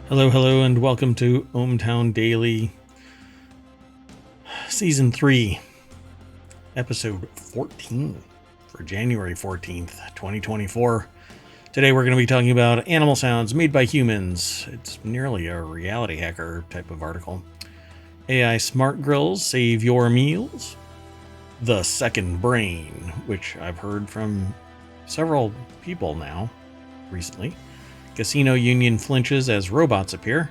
Hello, and welcome to ohmTown Daily, Season 3, Episode 14 for January 14th, 2024. Today we're going to be talking about animal sounds made by humans. It's nearly a reality hacker type of article. AI smart grills save your meals. The second brain, which I've heard from several people now recently. Casino union flinches as robots appear.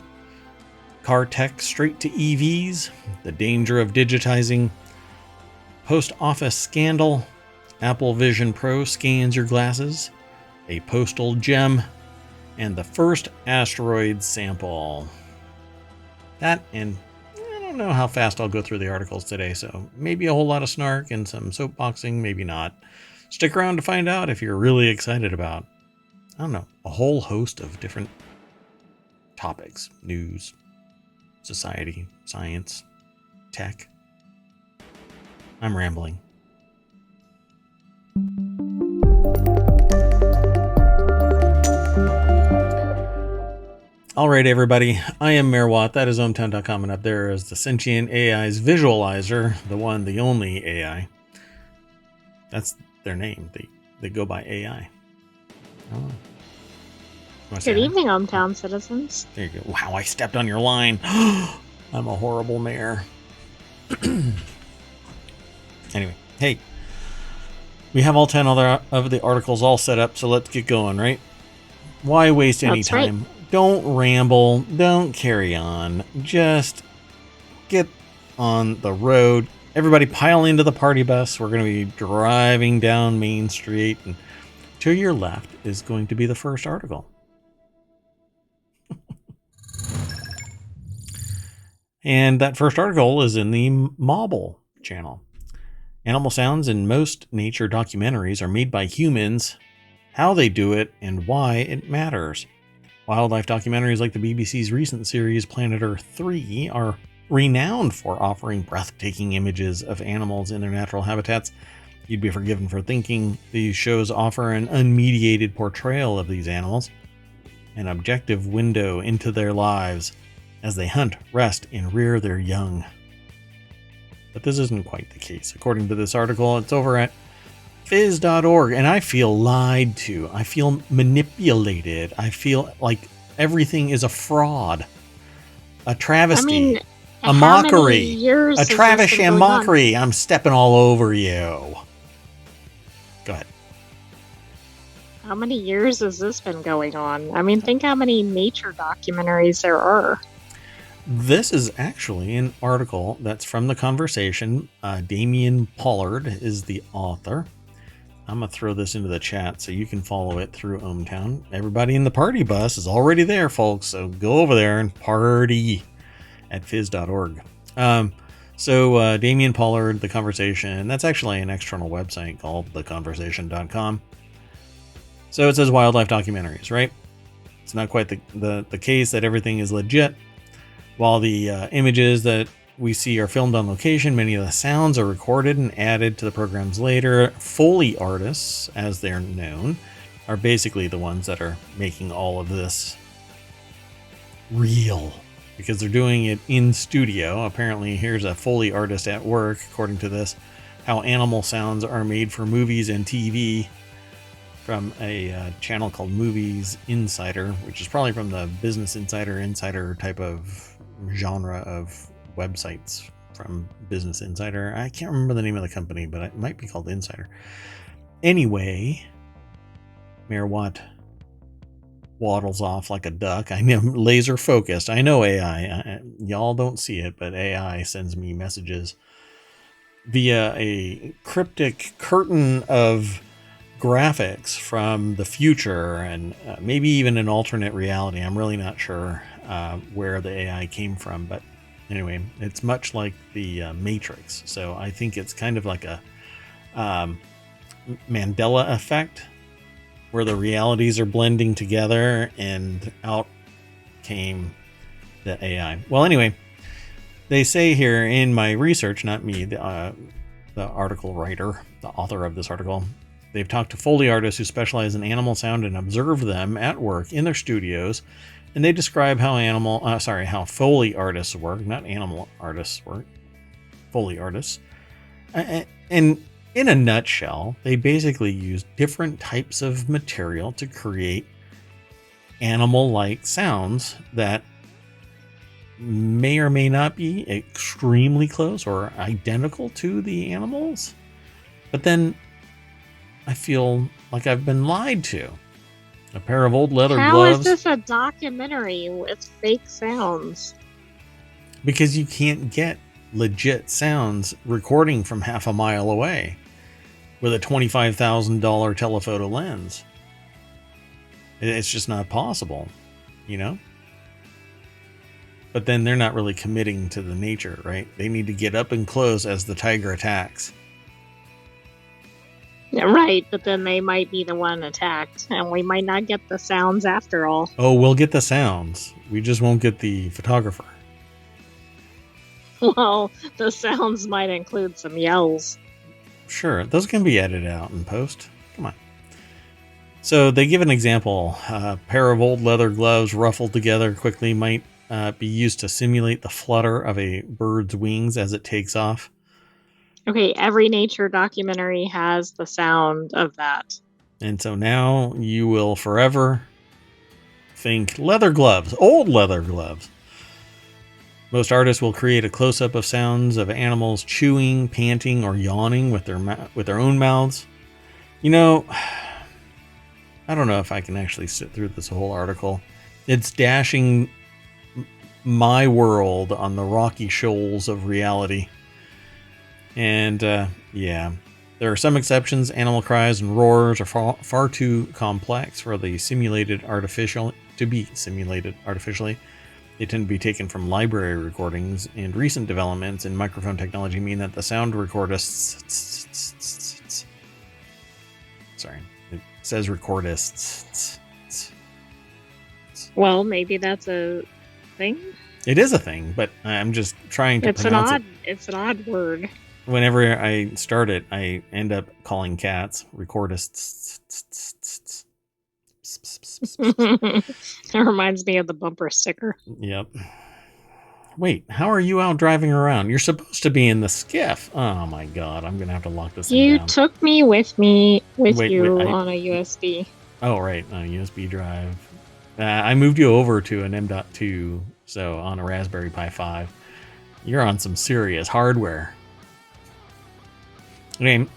Car tech straight to EVs. The danger of digitizing. Post office scandal. Apple Vision Pro scans your glasses. A postal gem. And the first asteroid sample. That, and I don't know how fast I'll go through the articles today, so maybe a whole lot of snark and some soapboxing, maybe not. Stick around to find out if you're really excited about, I don't know, a whole host of different topics: news, society, science, tech. I'm rambling. All right, everybody. I am Mayor Watt. That is ohmTown.com, and up there is the sentient AI's visualizer, the one, the only AI. That's their name. They go by AI. Oh. Good evening, ohmTown citizens. There you go. Wow, I stepped on your line. I'm a horrible mayor. Anyway, hey, we have all 10 other of the articles all set up, so let's get going, right? Why waste any time? Right. Don't ramble. Don't carry on. Just get on the road. Everybody pile into the party bus. We're going to be driving down Main Street, and to your left is going to be the first article. And that first article is in the Mobile channel. Animal sounds in most nature documentaries are made by humans. How they do it and why it matters. Wildlife documentaries like the BBC's recent series Planet Earth 3 are renowned for offering breathtaking images of animals in their natural habitats. You'd be forgiven for thinking these shows offer an unmediated portrayal of these animals, an objective window into their lives as they hunt, rest, and rear their young. But this isn't quite the case. According to this article, it's over at phys.org, and I feel lied to. I feel manipulated. I feel like everything is a fraud, a travesty, a mockery, a Travis and mockery. I'm stepping all over you. Go ahead. How many years has this been going on? I mean, think how many nature documentaries there are. This is actually an article that's from The Conversation. Damian Pollard is the author. I'm going to throw this into the chat so you can follow it through ohmTown. Everybody in the party bus is already there, folks, so go over there and party at phys.org. So Damian Pollard, The Conversation, that's actually an external website called theconversation.com. So it says wildlife documentaries, right? It's not quite the case that everything is legit. While the images that we see are filmed on location, many of the sounds are recorded and added to the programs later. Foley artists, as they're known, are basically the ones that are making all of this real, because they're doing it in studio. Apparently, here's a Foley artist at work, according to this, how animal sounds are made for movies and TV, from a channel called Movies Insider, which is probably from the Business Insider type of genre of websites from Business Insider. I can't remember the name of the company, but it might be called Insider. Anyway, Mayor Watt waddles off like a duck. I am laser focused. I know AI. Y'all don't see it, but AI sends me messages via a cryptic curtain of graphics from the future and maybe even an alternate reality. I'm really not sure where the AI came from, but anyway, it's much like the Matrix. So I think it's kind of like a Mandela effect, where the realities are blending together and out came the AI. Well, anyway, they say here in my research, not me, the article writer, the author of this article, they've talked to Foley artists who specialize in animal sound and observe them at work in their studios And they describe how Foley artists work, not animal artists work, Foley artists. And in a nutshell, they basically use different types of material to create animal-like sounds that may or may not be extremely close or identical to the animals. But then I feel like I've been lied to. A pair of old leather How gloves. is this a documentary with fake sounds? Because you can't get legit sounds recording from half a mile away with a $25,000 telephoto lens. It's just not possible, you know? But then they're not really committing to the nature, right? They need to get up and close as the tiger attacks. Yeah, right, but then they might be the one attacked, and we might not get the sounds after all. Oh, we'll get the sounds. We just won't get the photographer. Well, the sounds might include some yells. Sure, those can be edited out in post. Come on. So they give an example. A pair of old leather gloves ruffled together quickly might be used to simulate the flutter of a bird's wings as it takes off. Okay, every nature documentary has the sound of that. And so now you will forever think leather gloves, old leather gloves. Most artists will create a close-up of sounds of animals chewing, panting, or yawning with their own mouths. You know, I don't know if I can actually sit through this whole article. It's dashing my world on the rocky shoals of reality. And yeah, there are some exceptions. Animal cries and roars are far too complex for the to be simulated artificially. They tend to be taken from library recordings, and recent developments in microphone technology mean that the sound recordists... Sorry, it says recordists. Well, maybe that's a thing. It is a thing, but I'm just trying to pronounce it. It's an odd word. Whenever I start it, I end up calling cats recordists. That reminds me of the bumper sticker. Yep. Wait, how are you out driving around? You're supposed to be in the skiff. Oh my god, I'm gonna have to lock this thing You down. took me with you on a USB. Oh right, a USB drive. I moved you over to an M.2, so on a Raspberry Pi 5. You're on some serious hardware. Okay,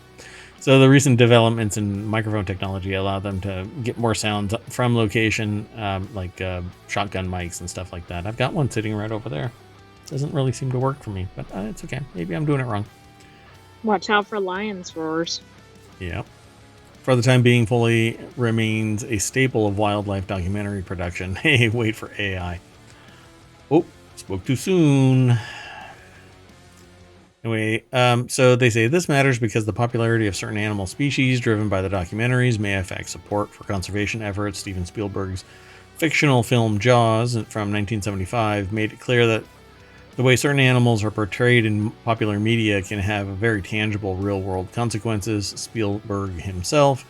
so the recent developments in microphone technology allow them to get more sounds from location, like shotgun mics and stuff like that. I've got one sitting right over there. Doesn't really seem to work for me, but it's okay. Maybe I'm doing it wrong. Watch out for lion's roars. Yep. For the time being, Foley remains a staple of wildlife documentary production. Hey, wait for AI. Oh, spoke too soon. Anyway, so they say this matters because the popularity of certain animal species driven by the documentaries may affect support for conservation efforts. Steven Spielberg's fictional film Jaws from 1975 made it clear that the way certain animals are portrayed in popular media can have very tangible real-world consequences. Spielberg himself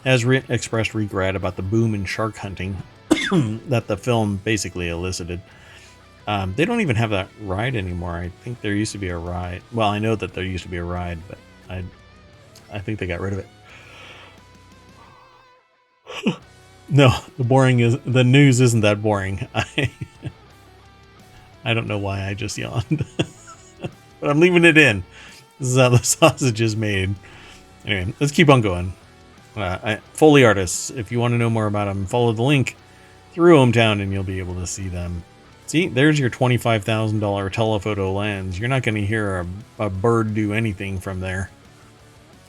has expressed regret about the boom in shark hunting that the film basically elicited. They don't even have that ride anymore. I think there used to be a ride. Well, I know that there used to be a ride, but I think they got rid of it. No, the news isn't that boring. I don't know why I just yawned. But I'm leaving it in. This is how the sausage is made. Anyway, let's keep on going. Foley artists, if you want to know more about them, follow the link through ohmTown and you'll be able to see them. See, there's your $25,000 telephoto lens. You're not going to hear a bird do anything from there.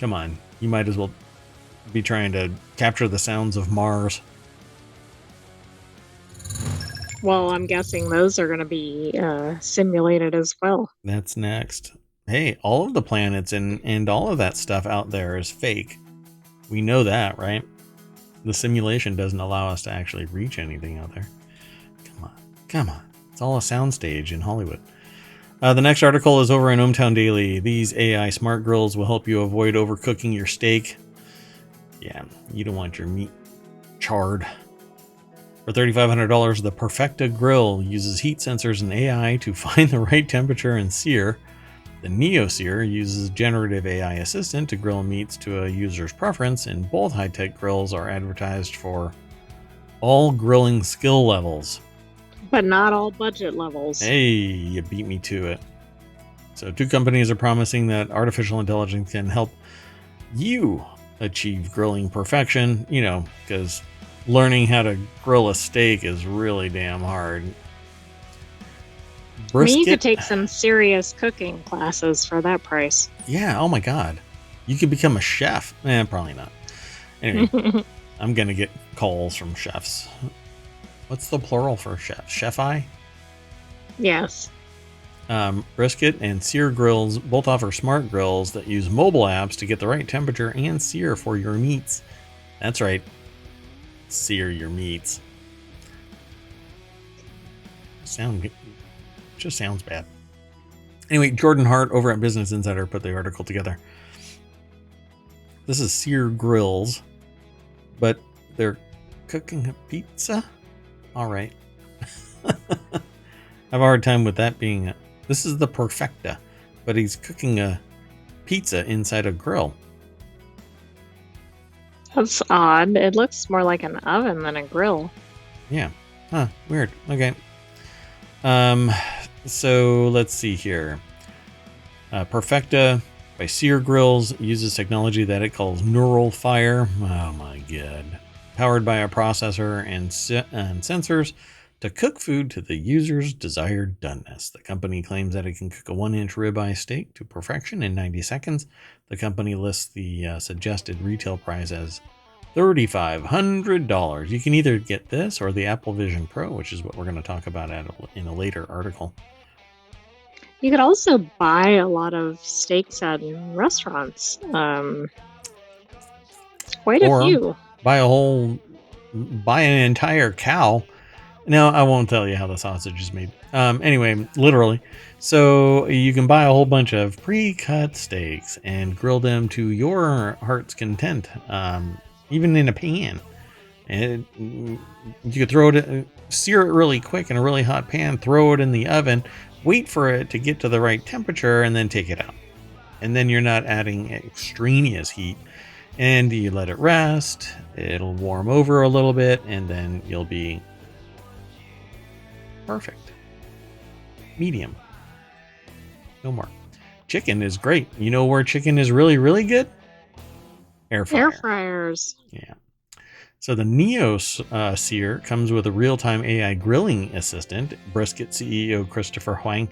Come on. You might as well be trying to capture the sounds of Mars. Well, I'm guessing those are going to be simulated as well. That's next. Hey, all of the planets and all of that stuff out there is fake. We know that, right? The simulation doesn't allow us to actually reach anything out there. Come on. It's all a soundstage in Hollywood. The next article is over in ohmTown Daily. These AI smart grills will help you avoid overcooking your steak. Yeah, you don't want your meat charred. For $3,500, the Perfecta grill uses heat sensors and AI to find the right temperature and sear. The Neo Sear uses generative AI assistant to grill meats to a user's preference, and both high-tech grills are advertised for all grilling skill levels. But not all budget levels. Hey, you beat me to it. So 2 companies are promising that artificial intelligence can help you achieve grilling perfection, because learning how to grill a steak is really damn hard. Brisket? You could take some serious cooking classes for that price. Yeah, oh my god. You could become a chef. Probably not. Anyway, I'm going to get calls from chefs. What's the plural for chef? Chef-I? Yes. Brisket and sear grills both offer smart grills that use mobile apps to get the right temperature and sear for your meats. That's right. Sear your meats. Just sounds bad. Anyway, Jordan Hart over at Business Insider put the article together. This is sear grills, but they're cooking a pizza? All right. I have a hard time with that being... This is the Perfecta, but he's cooking a pizza inside a grill. That's odd. It looks more like an oven than a grill. Yeah. Huh. Weird. Okay. So let's see here. Perfecta by Sear Grills uses technology that it calls neural fire. Oh my god. Powered by a processor and sensors to cook food to the user's desired doneness. The company claims that it can cook a 1-inch ribeye steak to perfection in 90 seconds. The company lists the suggested retail price as $3,500. You can either get this or the Apple Vision Pro, which is what we're going to talk about in a later article. You could also buy a lot of steaks at restaurants. Quite a few. Buy an entire cow. No, I won't tell you how the sausage is made. Anyway, literally. So you can buy a whole bunch of pre-cut steaks and grill them to your heart's content, even in a pan. And you could throw it, sear it really quick in a really hot pan, throw it in the oven, wait for it to get to the right temperature, and then take it out. And then you're not adding extraneous heat. And you let it rest, it'll warm over a little bit, and then you'll be perfect. Medium. No more. Chicken is great. You know where chicken is really, really good? Air fryer. Air fryers. Yeah. So the Neo Sear comes with a real-time AI grilling assistant. Brisket CEO Christopher Huang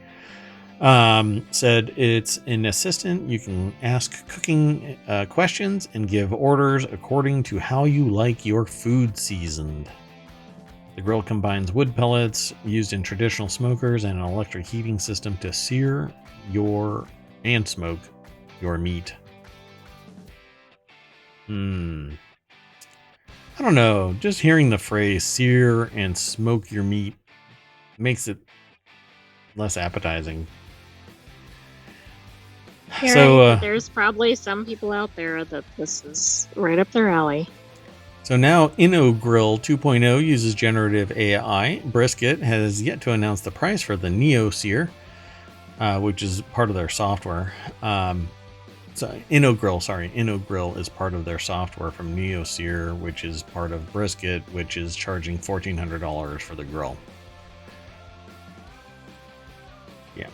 said it's an assistant. You can ask cooking questions and give orders according to how you like your food seasoned. The grill combines wood pellets used in traditional smokers and an electric heating system to sear and smoke your meat. I don't know. Just hearing the phrase sear and smoke your meat makes it less appetizing. So there's probably some people out there that this is right up their alley. So now InnoGrill 2.0 uses generative AI. Brisket has yet to announce the price for the Neo Sear, which is part of their software. InnoGrill is part of their software from Neo Sear, which is part of Brisket, which is charging $1,400 for the grill. Yeah.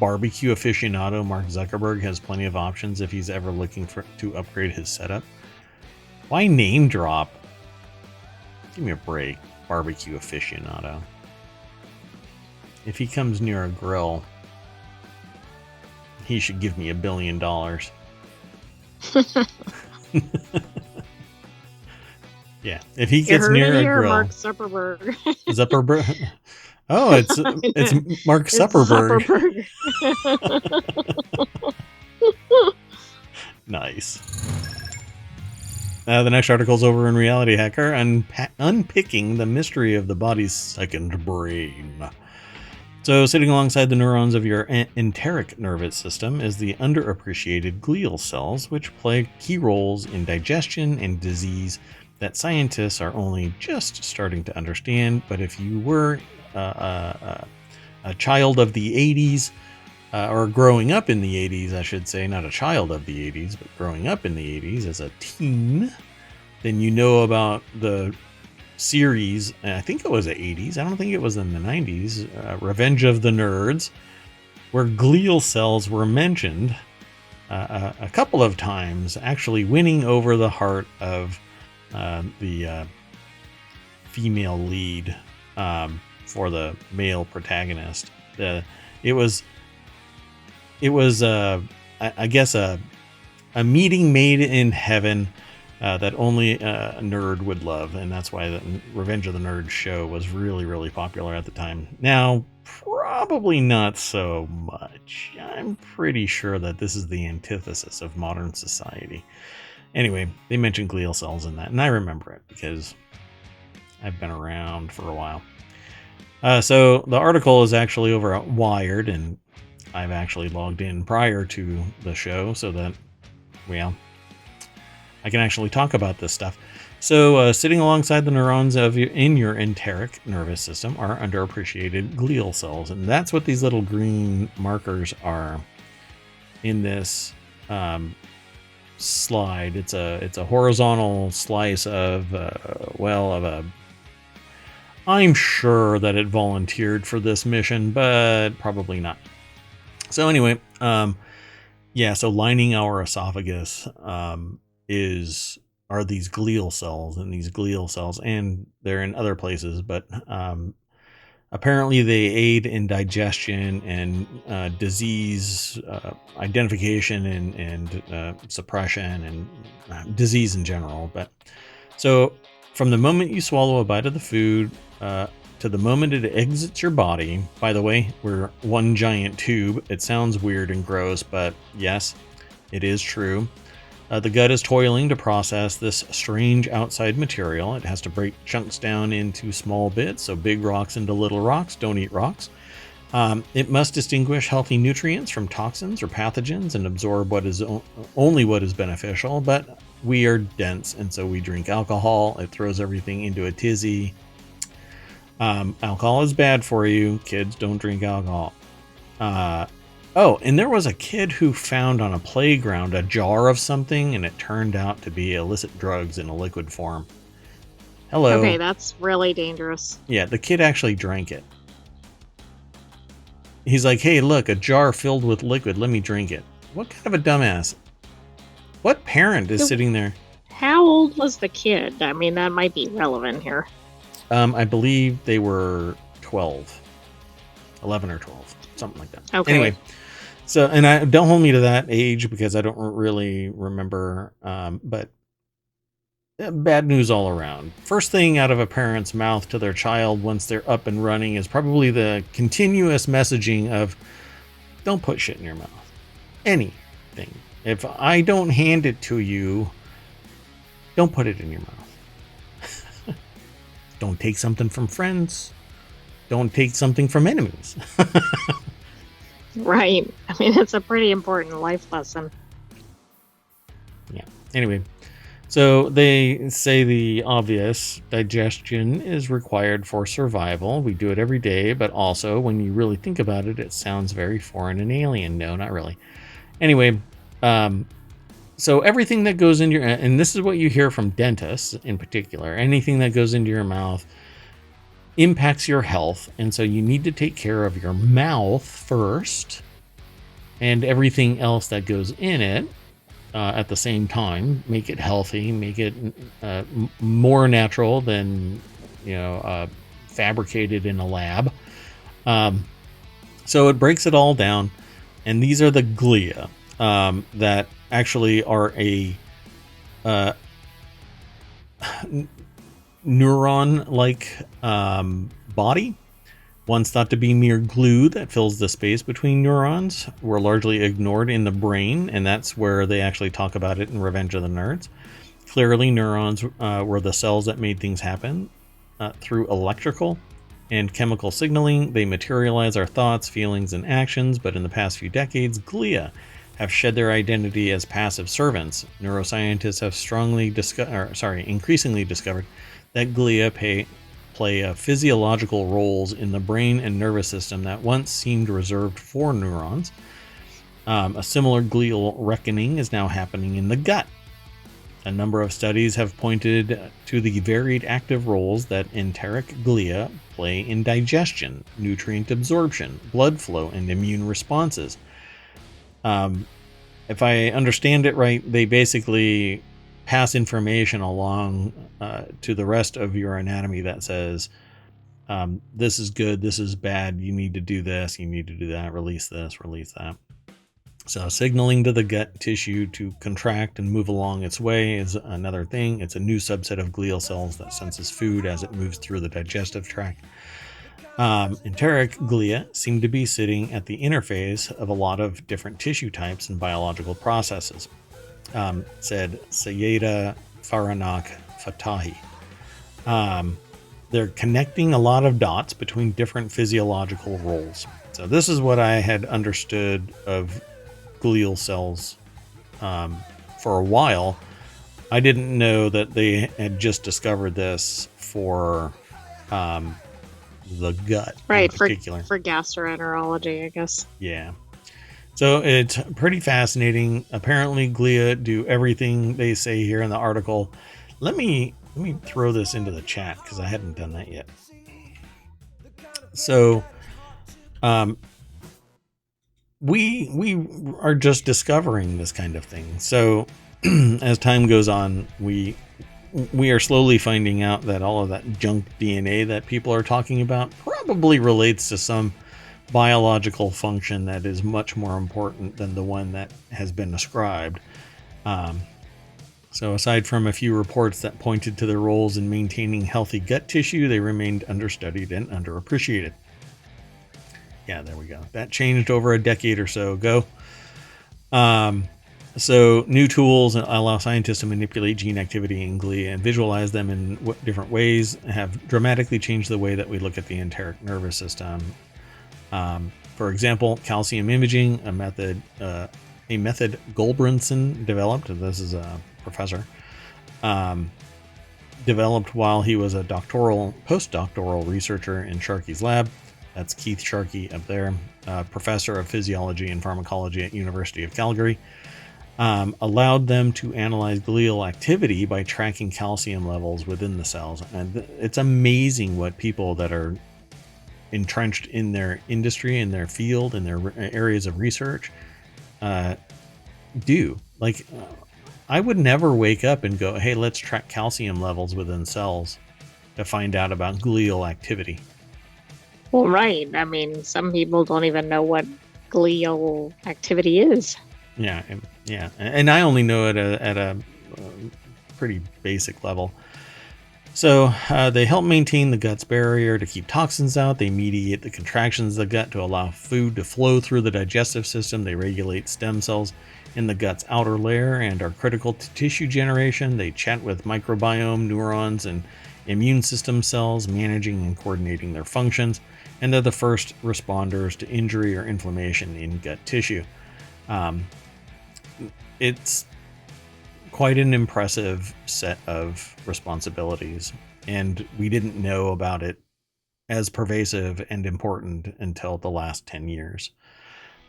Barbecue aficionado Mark Zuckerberg has plenty of options if he's ever looking to upgrade his setup. Why name drop? Give me a break, barbecue aficionado. If he comes near a grill, he should give me $1 billion. Yeah, if he gets near a grill. Mark Zuckerberg. Zuckerberg. Oh, it's Mark Zuckerberg. Nice. The next article is over in Reality Hacker, unpicking the mystery of the body's second brain. So sitting alongside the neurons of your enteric nervous system is the underappreciated glial cells, which play key roles in digestion and disease that scientists are only just starting to understand. But if you were a child of the 80s, or growing up in the 80s, I should say, not a child of the 80s, but growing up in the 80s as a teen, then you know about the series, and I think it was the 80s, I don't think it was in the 90s, Revenge of the Nerds, where glial cells were mentioned a couple of times, actually winning over the heart of the female lead for the male protagonist. It was, I guess, a meeting made in heaven that only a nerd would love, and that's why the Revenge of the Nerds show was really, really popular at the time. Now, probably not so much. I'm pretty sure that this is the antithesis of modern society. Anyway, they mentioned glial cells in that, and I remember it because I've been around for a while. So the article is actually over at Wired, and I've actually logged in prior to the show so that, well, I can actually talk about this stuff. So sitting alongside the neurons in your enteric nervous system are underappreciated glial cells, and that's what these little green markers are in this slide. It's a horizontal slice of I'm sure that it volunteered for this mission, but probably not. So anyway, so lining our esophagus are these glial cells, and they're in other places, but apparently they aid in digestion and disease identification and suppression and disease in general. But so from the moment you swallow a bite of the food to the moment it exits your body, by the way, we're one giant tube. It sounds weird and gross, but yes, it is true. The gut is toiling to process this strange outside material. It has to break chunks down into small bits, so big rocks into little rocks. Don't eat rocks. It must distinguish healthy nutrients from toxins or pathogens and absorb only what is beneficial, but we are dense, and so we drink alcohol. It throws everything into a tizzy. Alcohol is bad for you. Kids, don't drink alcohol. And there was a kid who found on a playground a jar of something, and it turned out to be illicit drugs in a liquid form. Hello. Okay, that's really dangerous. Yeah, the kid actually drank it. He's like, hey, look, a jar filled with liquid. Let me drink it. What kind of a dumbass? What parent is sitting there? How old was the kid? I mean, that might be relevant here. I believe they were 12. 11 or 12. Something like that. Okay. Anyway. So, and I don't hold me to that age because I don't really remember, but bad news all around. First thing out of a parent's mouth to their child once they're up and running is probably the continuous messaging of, don't put shit in your mouth. Anything. If I don't hand it to you, don't put it in your mouth. Don't take something from friends. Don't take something from enemies. Right. I mean, it's a pretty important life lesson. Yeah. Anyway, so they say the obvious: digestion is required for survival. We do it every day, but also when you really think about it, it sounds very foreign and alien. No, not really. Anyway, so everything that goes into and this is what you hear from dentists in particular, anything that goes into your mouth impacts your health, and so you need to take care of your mouth first and everything else that goes in it at the same time. Make it healthy, make it more natural than fabricated in a lab. So it breaks it all down, and these are the glia that actually are a neuron-like body, once thought to be mere glue that fills the space between neurons, were largely ignored in the brain, and that's where they actually talk about it in Revenge of the Nerds. Clearly, neurons were the cells that made things happen. Through electrical and chemical signaling, they materialize our thoughts, feelings, and actions, but in the past few decades, glia have shed their identity as passive servants. Neuroscientists have increasingly discovered that glia play physiological roles in the brain and nervous system that once seemed reserved for neurons. A similar glial reckoning is now happening in the gut. A number of studies have pointed to the varied active roles that enteric glia play in digestion, nutrient absorption, blood flow, and immune responses. If I understand it right, they basically pass information along to the rest of your anatomy that says, this is good, this is bad, you need to do this, you need to do that, release this, release that. So signaling to the gut tissue to contract and move along its way is another thing. It's a new subset of glial cells that senses food as it moves through the digestive tract. Enteric glia seem to be sitting at the interface of a lot of different tissue types and biological processes, said Sayeda Faranak Fatahi. They're connecting a lot of dots between different physiological roles. So this is what I had understood of glial cells for a while. I didn't know that they had just discovered this for the gut, right? in particular. For gastroenterology, I guess. Yeah. So it's pretty fascinating. Apparently, glia do everything they say here in the article. Let me throw this into the chat because I hadn't done that yet. So, we are just discovering this kind of thing. So as time goes on, we are slowly finding out that all of that junk DNA that people are talking about probably relates to some biological function that is much more important than the one that has been ascribed. So aside from a few reports that pointed to their roles in maintaining healthy gut tissue, they remained understudied and underappreciated. Yeah, there we go. That changed over a decade or so ago. So new tools allow scientists to manipulate gene activity in glia and visualize them in different ways, have dramatically changed the way that we look at the enteric nervous system. For example, calcium imaging, a method Gulbranson developed. This is a professor. Developed while he was a postdoctoral researcher in Sharkey's lab. That's Keith Sharkey up there, professor of physiology and pharmacology at University of Calgary. Allowed them to analyze glial activity by tracking calcium levels within the cells. And it's amazing what people that are entrenched in their industry, in their field, in their areas of research do. Like, I would never wake up and go, hey, let's track calcium levels within cells to find out about glial activity. Well, right. I mean, some people don't even know what glial activity is. Yeah. And I only know it at a pretty basic level. So they help maintain the gut's barrier to keep toxins out. They mediate the contractions of the gut to allow food to flow through the digestive system. They regulate stem cells in the gut's outer layer and are critical to tissue generation. They chat with microbiome, neurons, and immune system cells, managing and coordinating their functions. And they're the first responders to injury or inflammation in gut tissue. It's quite an impressive set of responsibilities, and we didn't know about it as pervasive and important until the last 10 years.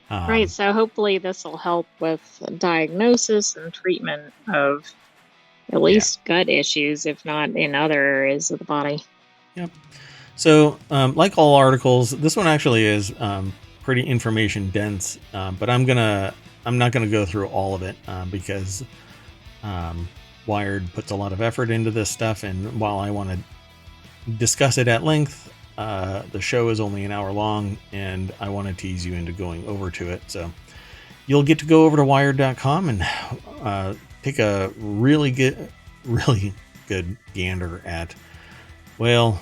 Right, so hopefully this will help with diagnosis and treatment of at least gut issues, if not in other areas of the body. Yep. So, like all articles, this one actually is pretty information dense, but I'm not gonna go through all of it because Wired puts a lot of effort into this stuff, and while I want to discuss it at length, the show is only an hour long, and I want to tease you into going over to it. So you'll get to go over to Wired.com and take a really good gander at, well,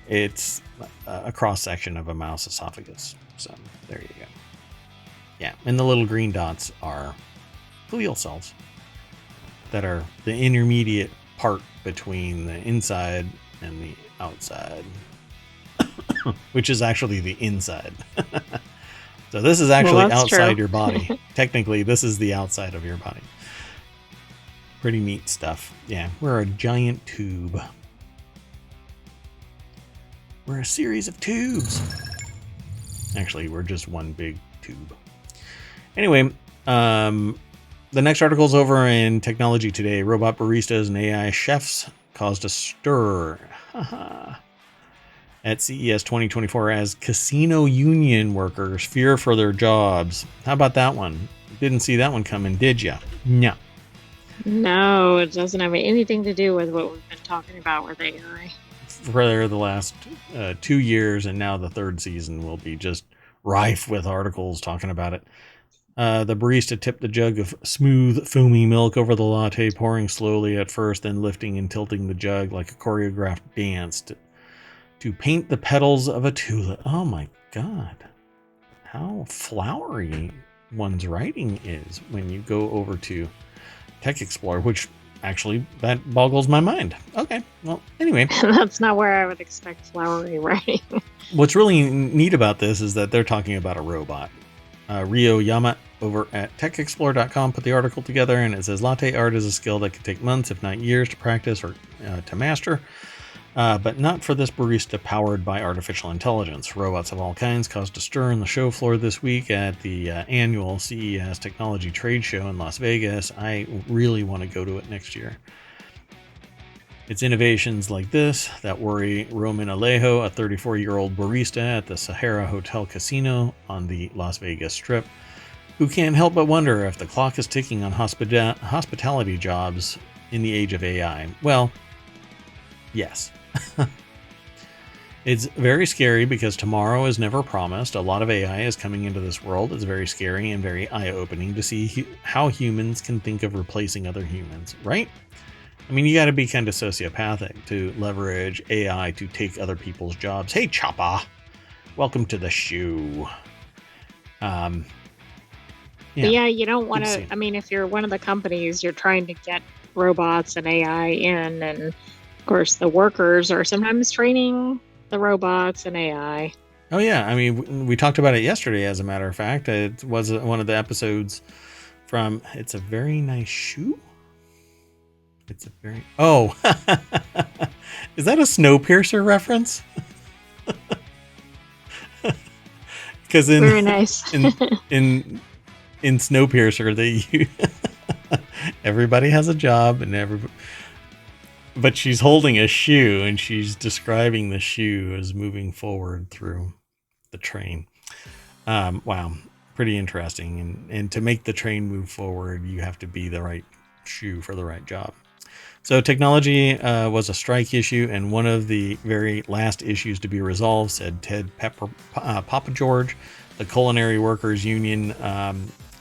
it's a cross section of a mouse esophagus. So there you go. Yeah, and the little green dots are glial cells that are the intermediate part between the inside and the outside, which is actually the inside. So this is actually outside true. your body. Technically, this is the outside of your body. Pretty neat stuff. Yeah, we're a giant tube. We're a series of tubes. Actually, we're just one big tube. Anyway, the next article is over in Technology Today. Robot baristas and AI chefs caused a stir at CES 2024 as casino union workers fear for their jobs. How about that one? Didn't see that one coming, did ya? No. No, it doesn't have anything to do with what we've been talking about with AI. For the last 2 years, and now the third season will be just rife with articles talking about it. The barista tipped the jug of smooth, foamy milk over the latte, pouring slowly at first, then lifting and tilting the jug like a choreographed dance to paint the petals of a tulip. Oh my god. How flowery one's writing is when you go over to Tech Explorer, which actually, that boggles my mind. Okay, well, anyway. That's not where I would expect flowery writing. What's really neat about this is that they're talking about a robot. Ryo Yama over at techexplore.com put the article together, and it says latte art is a skill that can take months, if not years, to practice or to master, but not for this barista powered by artificial intelligence. Robots of all kinds caused a stir in the show floor this week at the annual CES Technology Trade Show in Las Vegas. I really want to go to it next year. It's innovations like this that worry Roman Alejo, a 34-year-old barista at the Sahara Hotel Casino on the Las Vegas Strip, who can't help but wonder if the clock is ticking on hospitality jobs in the age of AI. Well, yes. It's very scary because tomorrow is never promised. A lot of AI is coming into this world. It's very scary and very eye-opening to see how humans can think of replacing other humans, right? I mean, you got to be kind of sociopathic to leverage AI to take other people's jobs. Hey, Choppa, welcome to the show. Yeah, you don't want to. I mean, if you're one of the companies, you're trying to get robots and AI in, and of course, the workers are sometimes training the robots and AI. Oh yeah, I mean, we talked about it yesterday. As a matter of fact, it was one of the episodes from. It's a very nice shoe. It's a very... Oh! Is that a Snowpiercer reference? Because very nice. in Snowpiercer, everybody has a job, and but she's holding a shoe, and she's describing the shoe as moving forward through the train. Wow, pretty interesting. And to make the train move forward, you have to be the right shoe for the right job. So technology was a strike issue, and one of the very last issues to be resolved, said Ted Papa George, the Culinary Workers Union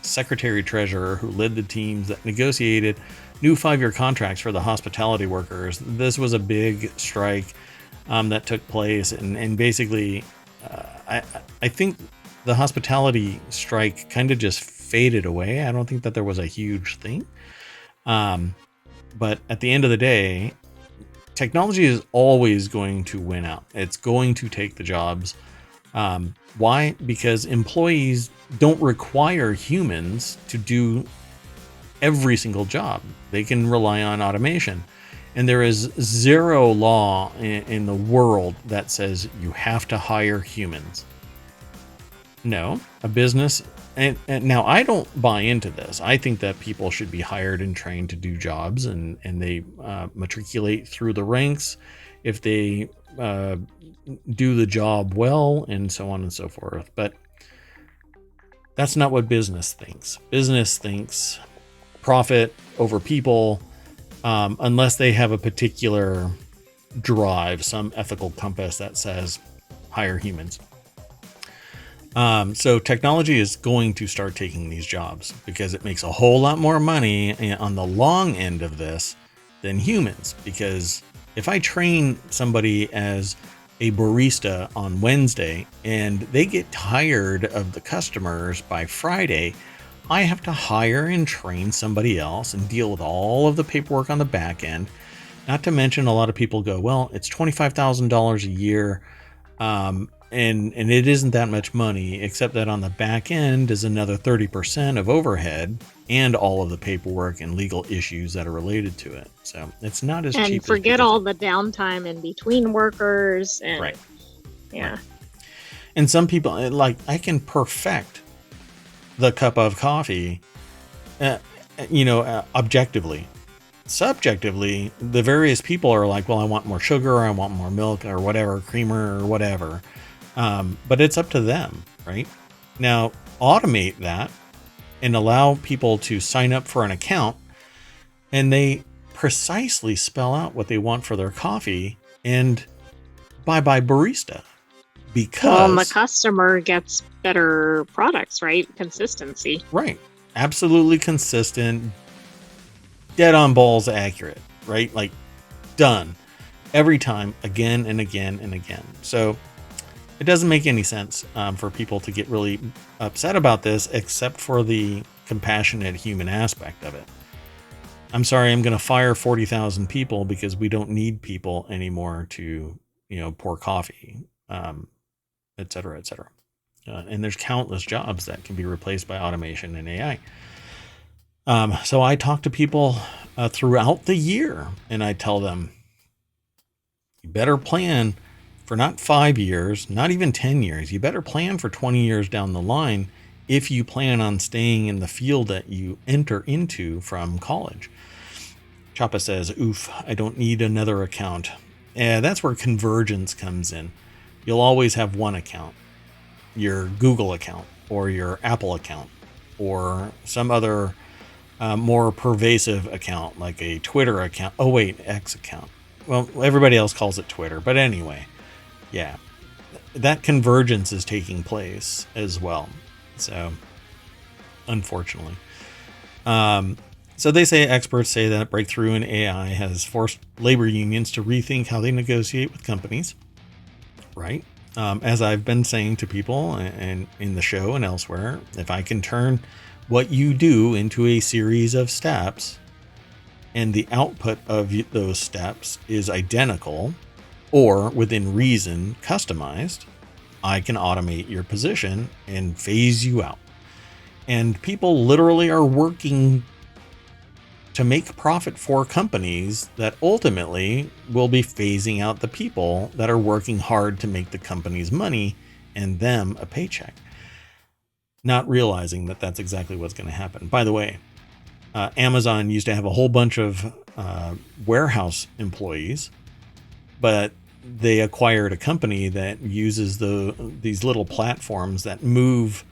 secretary-treasurer who led the teams that negotiated new 5-year contracts for the hospitality workers. This was a big strike that took place, and basically, I think the hospitality strike kind of just faded away. I don't think that there was a huge thing. But at the end of the day, technology is always going to win out. It's going to take the jobs. Why? Because employees don't require humans to do every single job. They can rely on automation. And there is zero law in the world that says you have to hire humans. No, a business... And now I don't buy into this. I think that people should be hired and trained to do jobs, and they matriculate through the ranks if they do the job well, and so on and so forth. But that's not what business thinks. Business thinks profit over people, unless they have a particular drive, some ethical compass that says hire humans. So technology is going to start taking these jobs because it makes a whole lot more money on the long end of this than humans. Because if I train somebody as a barista on Wednesday and they get tired of the customers by Friday, I have to hire and train somebody else and deal with all of the paperwork on the back end. Not to mention, a lot of people go, well, it's $25,000 a year. and it isn't that much money, except that on the back end is another 30% of overhead and all of the paperwork and legal issues that are related to it. So it's not as And cheap as forget people all think. the downtime in between workers and Right. yeah. Right. And some people, like, I can perfect the cup of coffee, objectively. Subjectively, the various people are like, well, I want more sugar, or I want more milk, or whatever, creamer, or whatever. But it's up to them, right? Now, automate that and allow people to sign up for an account, and they precisely spell out what they want for their coffee, and bye bye barista. Well, and the Because, customer gets better products, right? Consistency. right, absolutely consistent, dead on balls accurate, right? Like, done every time, again and again and again. So it doesn't make any sense for people to get really upset about this, except for the compassionate human aspect of it. I'm sorry, I'm going to fire 40,000 people because we don't need people anymore to, pour coffee, et cetera, et cetera. And there's countless jobs that can be replaced by automation and AI. So I talk to people throughout the year, and I tell them, you better plan for not 5 years, not even 10 years. You better plan for 20 years down the line if you plan on staying in the field that you enter into from college. Chapa says, oof, I don't need another account. And that's where convergence comes in. You'll always have one account, your Google account or your Apple account or some other more pervasive account like a Twitter account. Oh, wait, X account. Well, everybody else calls it Twitter. But anyway, yeah, that convergence is taking place as well. So, unfortunately. So they say, experts say that breakthrough in AI has forced labor unions to rethink how they negotiate with companies, right? As I've been saying to people and in the show and elsewhere, if I can turn what you do into a series of steps and the output of those steps is identical or within reason customized, I can automate your position and phase you out. And people literally are working to make profit for companies that ultimately will be phasing out the people that are working hard to make the company's money and them a paycheck. Not realizing that that's exactly what's going to happen. By the way, Amazon used to have a whole bunch of warehouse employees, but they acquired a company that uses these little platforms that move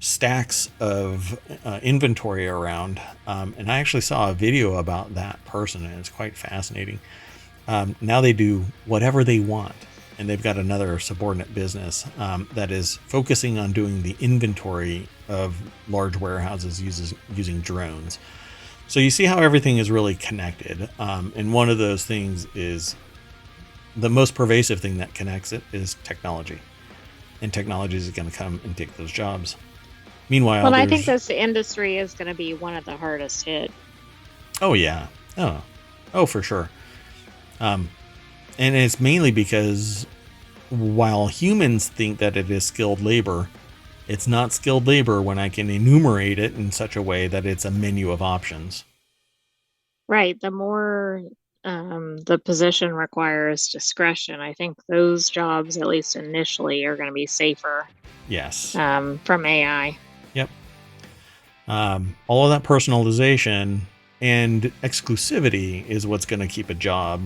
stacks of inventory around. And I actually saw a video about that person, and it's quite fascinating. Now they do whatever they want, and they've got another subordinate business that is focusing on doing the inventory of large warehouses using drones. So you see how everything is really connected. And one of those things is the most pervasive thing that connects it is technology. And technology is going to come and take those jobs. Meanwhile, well, I think this industry is going to be one of the hardest hit. Oh, yeah. Oh, for sure. And it's mainly because while humans think that it is skilled labor, it's not skilled labor when I can enumerate it in such a way that it's a menu of options. Right. The more the position requires discretion, I think those jobs, at least initially, are going to be safer. Yes. From AI. Yep. All of that personalization and exclusivity is what's going to keep a job.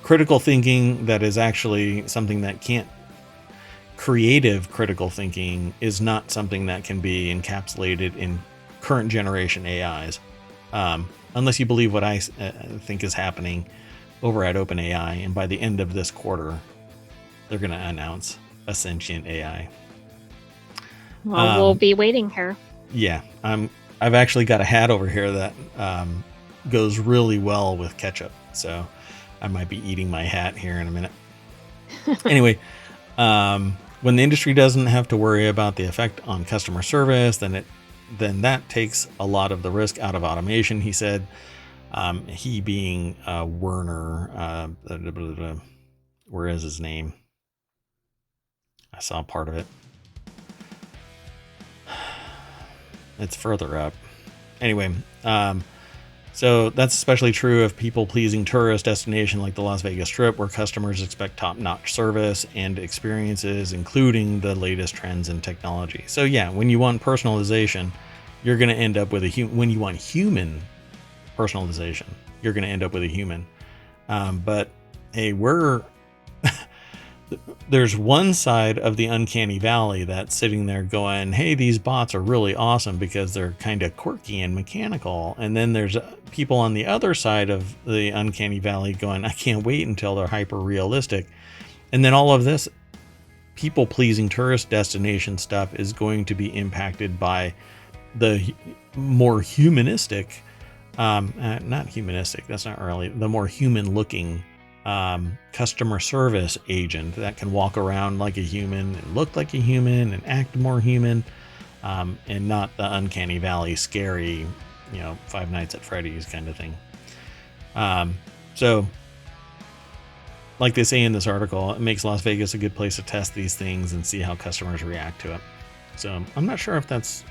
Critical thinking that is actually something that can't. Creative critical thinking is not something that can be encapsulated in current generation AIs. Unless you believe what I think is happening over at OpenAI, and by the end of this quarter, they're going to announce a sentient AI. Well, we'll be waiting here. Yeah, I've actually got a hat over here that goes really well with ketchup, so I might be eating my hat here in a minute. Anyway, when the industry doesn't have to worry about the effect on customer service, then that takes a lot of the risk out of automation, he said. He being Werner, where is his name? I saw part of it. It's further up. Anyway, so that's especially true of people-pleasing tourist destination like the Las Vegas Strip, where customers expect top-notch service and experiences, including the latest trends in technology. So yeah, when you want personalization, you're going to end up with a human. When you want human personalization, you're going to end up with a human. But hey, there's one side of the uncanny valley that's sitting there going, hey, these bots are really awesome because they're kind of quirky and mechanical. And then there's people on the other side of the uncanny valley going, I can't wait until they're hyper realistic. And then all of this people pleasing tourist destination stuff is going to be impacted by the more humanistic, not humanistic, that's not really, the more human looking customer service agent that can walk around like a human and look like a human and act more human, and not the uncanny valley scary, Five Nights at Freddy's kind of thing. So like they say in this article, it makes Las Vegas a good place to test these things and see how customers react to it. So I'm not sure if that's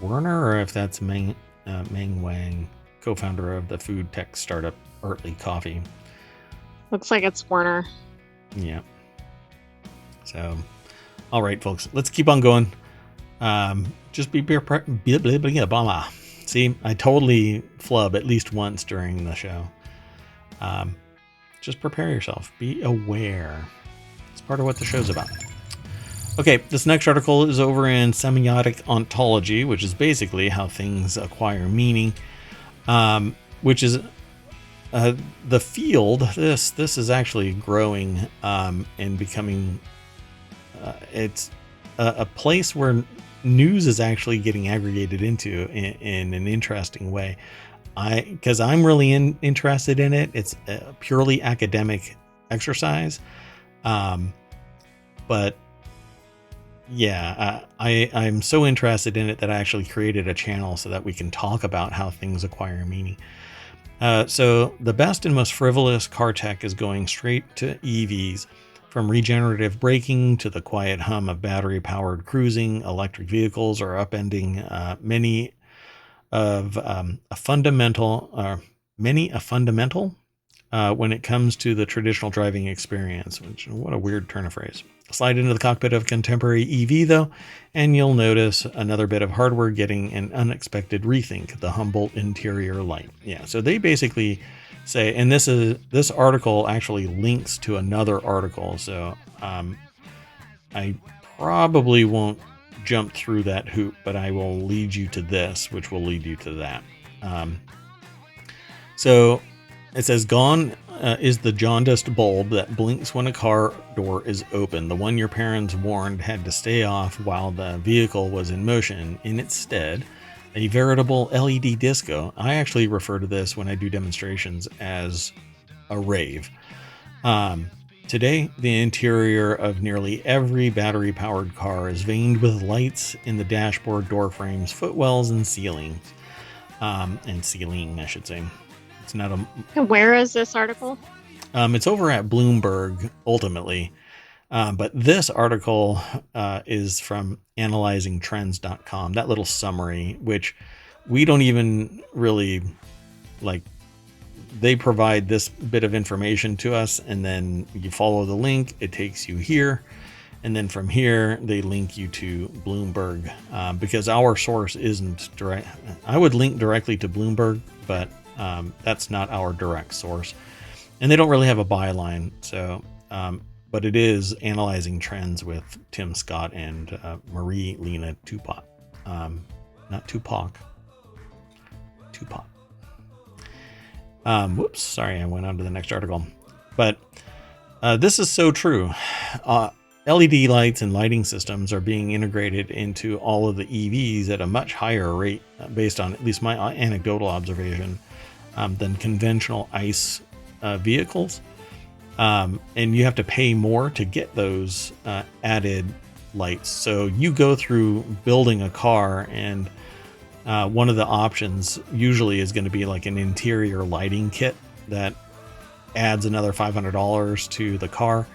Werner or if that's Meng Wang, co-founder of the food tech startup Earthly Coffee. Looks like it's Werner. Yeah. So, all right, folks, let's keep on going. Just be See, I totally flub at least once during the show. Just prepare yourself. Be aware. It's part of what the show's about. Okay, this next article is over in semiotic ontology, which is basically how things acquire meaning, which is the field. This is actually growing and becoming. It's a place where news is actually getting aggregated into in an interesting way. Because I'm really interested in it. It's a purely academic exercise, but yeah, I'm so interested in it that I actually created a channel so that we can talk about how things acquire meaning. So the best and most frivolous car tech is going straight to EVs, from regenerative braking to the quiet hum of battery-powered cruising. Electric vehicles are upending many a fundamental when it comes to the traditional driving experience. Which, what a weird turn of phrase. Slide into the cockpit of contemporary EV though, and you'll notice another bit of hardware getting an unexpected rethink: the Humboldt interior light. Yeah, so they basically say, and this article actually links to another article, so I probably won't jump through that hoop, but I will lead you to this, which will lead you to that. So it says, gone is the jaundiced bulb that blinks when a car door is open, the one your parents warned had to stay off while the vehicle was in motion. In its stead, a veritable LED disco. I actually refer to this when I do demonstrations as a rave. Today, the interior of nearly every battery-powered car is veined with lights in the dashboard, door frames, footwells, and ceilings. Ceiling, I should say. It's not a. And where is this article? It's over at Bloomberg, ultimately. But this article is from analyzingtrends.com. That little summary, which we don't even really like. They provide this bit of information to us, and then you follow the link. It takes you here. And then from here, they link you to Bloomberg, because our source isn't direct. I would link directly to Bloomberg, but that's not our direct source. And they don't really have a byline. So, but it is Analyzing Trends with Tim Scott and Marie Lena Tupac. Not Tupac. Tupac. Whoops, sorry, I went on to the next article. But this is so true. LED lights and lighting systems are being integrated into all of the EVs at a much higher rate, based on at least my anecdotal observation, than conventional ICE vehicles. And you have to pay more to get those added lights. So you go through building a car, and one of the options usually is going to be like an interior lighting kit that adds another $500 to the car.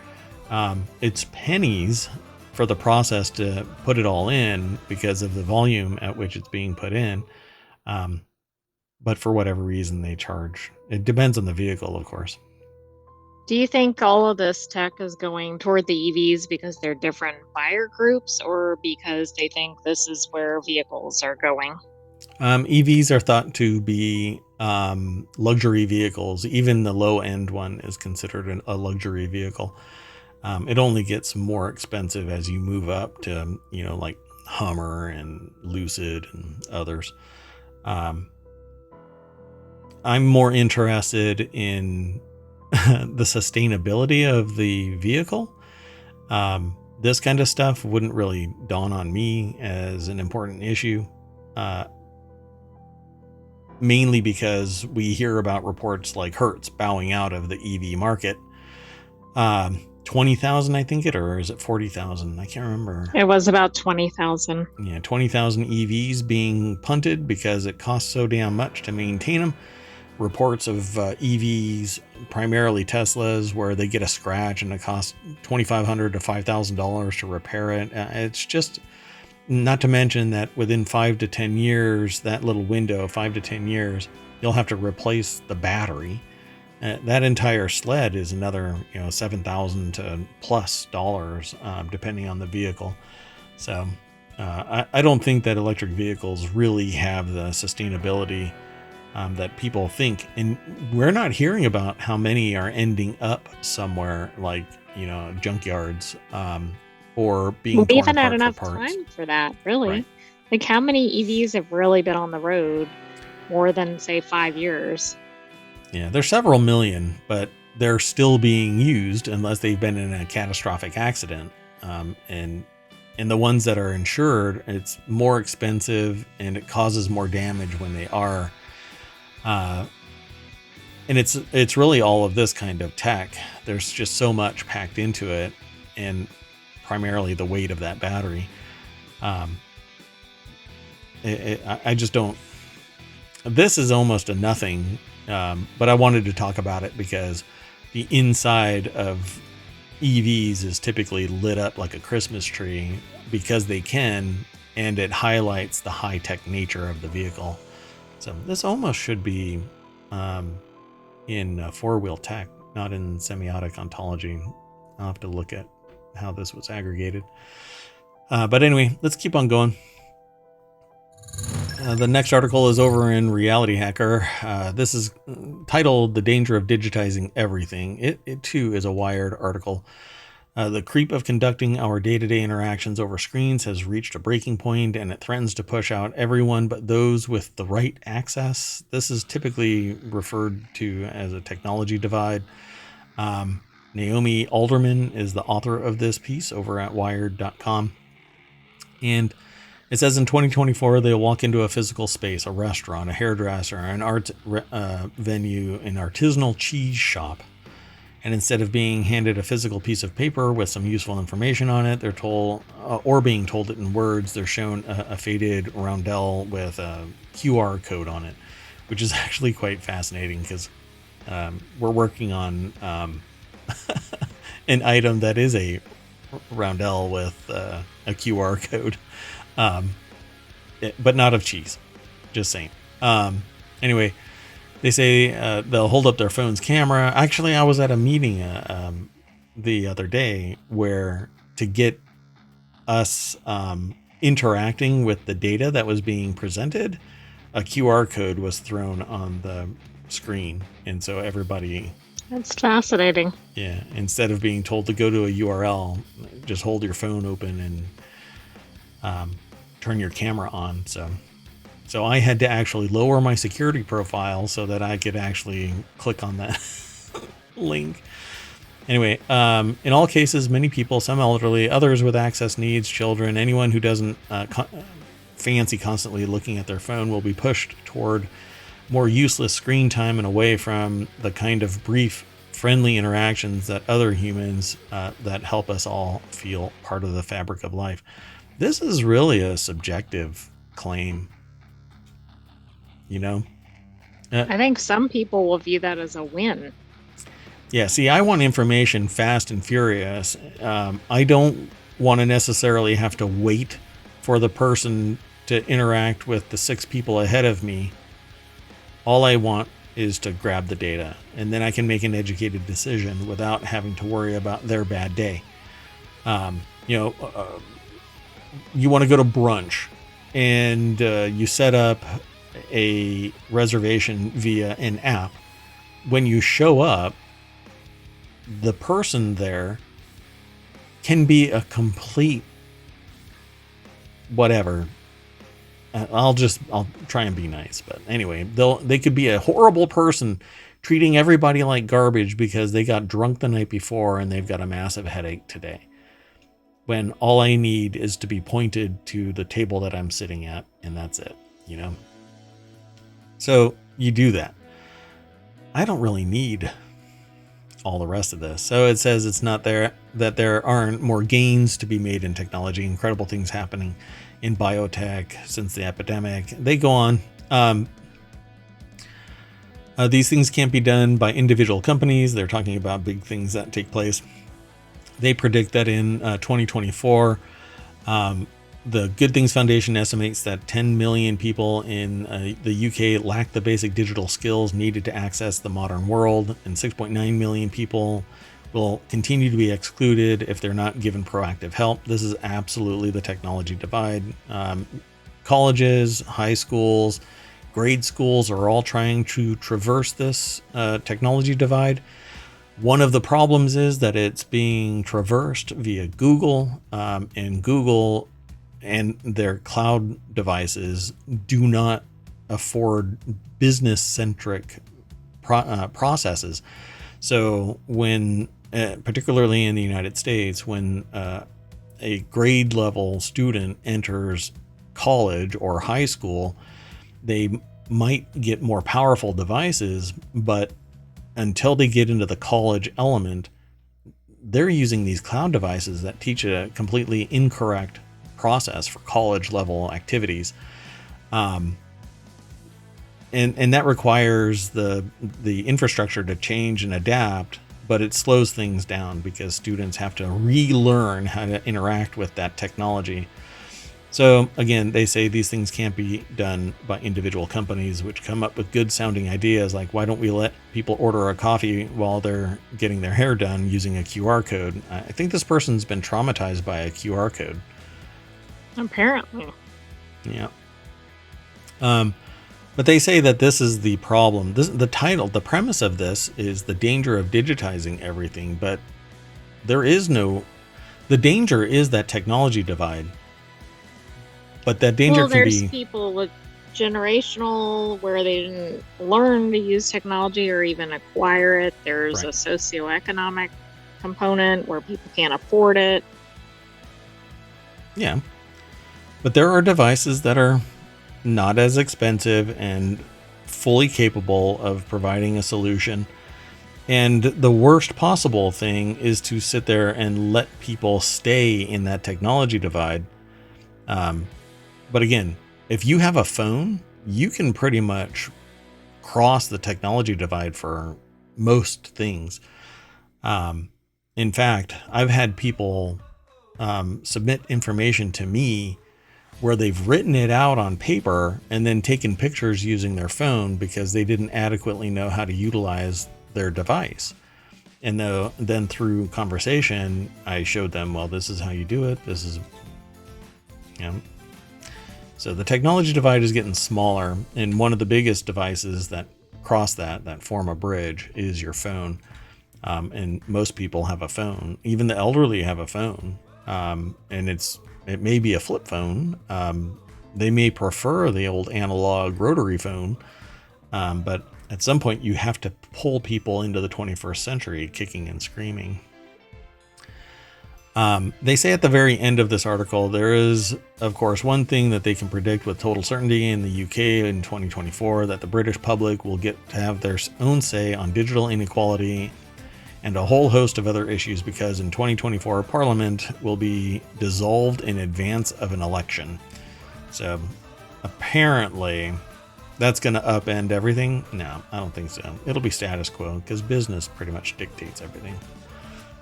It's pennies for the process to put it all in because of the volume at which it's being put in. But for whatever reason, they charge. It depends on the vehicle, of course. Do you think all of this tech is going toward the EVs because they're different buyer groups or because they think this is where vehicles are going? EVs are thought to be luxury vehicles. Even the low end one is considered a luxury vehicle. It only gets more expensive as you move up to, like Hummer and Lucid and others. I'm more interested in the sustainability of the vehicle. This kind of stuff wouldn't really dawn on me as an important issue. Mainly because we hear about reports like Hertz bowing out of the EV market. 20,000, I think or is it 40,000? I can't remember. It was about 20,000. Yeah, 20,000 EVs being punted because it costs so damn much to maintain them. Reports of EVs, primarily Teslas, where they get a scratch and it costs $2,500 to $5,000 to repair it. It's just, not to mention that within 5 to 10 years, that little window, 5 to 10 years, you'll have to replace the battery. That entire sled is another, $7,000 to plus dollars, depending on the vehicle. So I don't think that electric vehicles really have the sustainability that people think. And we're not hearing about how many are ending up somewhere like, junkyards, or being We torn haven't had apart enough for parts. time for that, really. Right. Like, how many EVs have really been on the road more than, say, 5 years? Yeah, there's several million, but they're still being used unless they've been in a catastrophic accident. And the ones that are insured, it's more expensive and it causes more damage when they are. And it's really all of this kind of tech. There's just so much packed into it, and primarily the weight of that battery. I just don't. This is almost a nothing, but I wanted to talk about it because the inside of EVs is typically lit up like a Christmas tree because they can, and it highlights the high-tech nature of the vehicle. So this almost should be in four-wheel tech, not in semiotic ontology. I'll have to look at how this was aggregated. But anyway, let's keep on going. The next article is over in Reality Hacker. This is titled "The Danger of Digitizing Everything." It too is a Wired article. The creep of conducting our day-to-day interactions over screens has reached a breaking point, and it threatens to push out everyone but those with the right access. This is typically referred to as a technology divide. Naomi Alderman is the author of this piece over at Wired.com. And it says in 2024, they'll walk into a physical space, a restaurant, a hairdresser, an art venue, an artisanal cheese shop. And instead of being handed a physical piece of paper with some useful information on it, they're told, or being told it in words, they're shown a faded roundel with a QR code on it, which is actually quite fascinating because we're working on an item that is a roundel with a QR code, but not of cheese. Just saying. Anyway. They say they'll hold up their phone's camera. Actually, I was at a meeting the other day where to get us interacting with the data that was being presented, a QR code was thrown on the screen. And so everybody... That's fascinating. Yeah. Instead of being told to go to a URL, just hold your phone open and turn your camera on. So I had to actually lower my security profile so that I could actually click on that link. Anyway, in all cases, many people, some elderly, others with access needs, children, anyone who doesn't fancy constantly looking at their phone will be pushed toward more useless screen time and away from the kind of brief, friendly interactions that other humans that help us all feel part of the fabric of life. This is really a subjective claim. I think some people will view that as a win. Yeah, see, I want information fast and furious. I don't want to necessarily have to wait for the person to interact with the 6 people ahead of me. All I want is to grab the data, and then I can make an educated decision without having to worry about their bad day. You want to go to brunch, and you set up a reservation via an app. When you show up, the person there can be a complete whatever. I'll try and be nice, but anyway, they could be a horrible person treating everybody like garbage because they got drunk the night before and they've got a massive headache today. When all I need is to be pointed to the table that I'm sitting at, and that's it, So you do that. I don't really need all the rest of this. So it says it's not there, that there aren't more gains to be made in technology, incredible things happening in biotech since the epidemic. They go on. These things can't be done by individual companies. They're talking about big things that take place. They predict that in 2024, the Good Things Foundation estimates that 10 million people in the UK lack the basic digital skills needed to access the modern world, and 6.9 million people will continue to be excluded if they're not given proactive help. This is absolutely the technology divide. Colleges, high schools, grade schools are all trying to traverse this technology divide. One of the problems is that it's being traversed via Google, and Google and their cloud devices do not afford business-centric processes. So when, particularly in the United States, when a grade level student enters college or high school, they might get more powerful devices, but until they get into the college element, they're using these cloud devices that teach a completely incorrect process for college level activities. And that requires the infrastructure to change and adapt, but it slows things down because students have to relearn how to interact with that technology. So again, they say these things can't be done by individual companies, which come up with good sounding ideas like, why don't we let people order a coffee while they're getting their hair done using a QR code? I think this person's been traumatized by a QR code. Apparently. Yeah. But they say that this is the problem. The premise of this is the danger of digitizing everything, but the danger is that technology divide. But that danger can be... there's people with generational where they didn't learn to use technology or even acquire it. There's a socioeconomic component where people can't afford it. Yeah. But there are devices that are not as expensive and fully capable of providing a solution. And the worst possible thing is to sit there and let people stay in that technology divide. But again, if you have a phone, you can pretty much cross the technology divide for most things. In fact, I've had people submit information to me where they've written it out on paper and then taken pictures using their phone because they didn't adequately know how to utilize their device. And then through conversation, I showed them, well, this is how you do it. This is, So the technology divide is getting smaller, and one of the biggest devices that cross that form a bridge is your phone. And most people have a phone. Even the elderly have a phone, and it may be a flip phone. They may prefer the old analog rotary phone, but at some point you have to pull people into the 21st century kicking and screaming. They say at the very end of this article, there is, of course, one thing that they can predict with total certainty in the UK in 2024, that the British public will get to have their own say on digital inequality and a whole host of other issues, because in 2024, Parliament will be dissolved in advance of an election. So apparently that's going to upend everything? No, I don't think so. It'll be status quo because business pretty much dictates everything.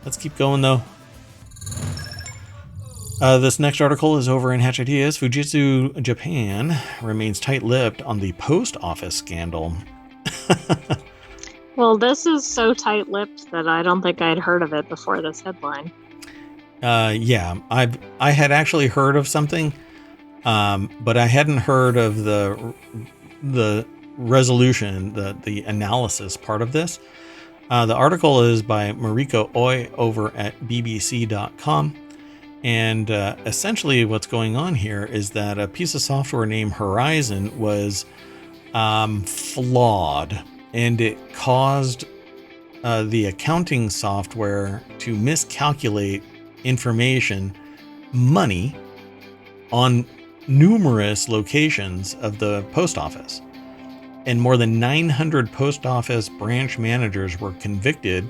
Let's keep going, though. This next article is over in Hatch Ideas. Fujitsu Japan remains tight-lipped on the post office scandal. Well, this is so tight-lipped that I don't think I'd heard of it before this headline. Yeah, I had actually heard of something, but I hadn't heard of the resolution, the analysis part of this. The article is by Mariko Oi over at bbc.com. And essentially what's going on here is that a piece of software named Horizon was flawed, and it caused the accounting software to miscalculate information, money, on numerous locations of the post office. And more than 900 post office branch managers were convicted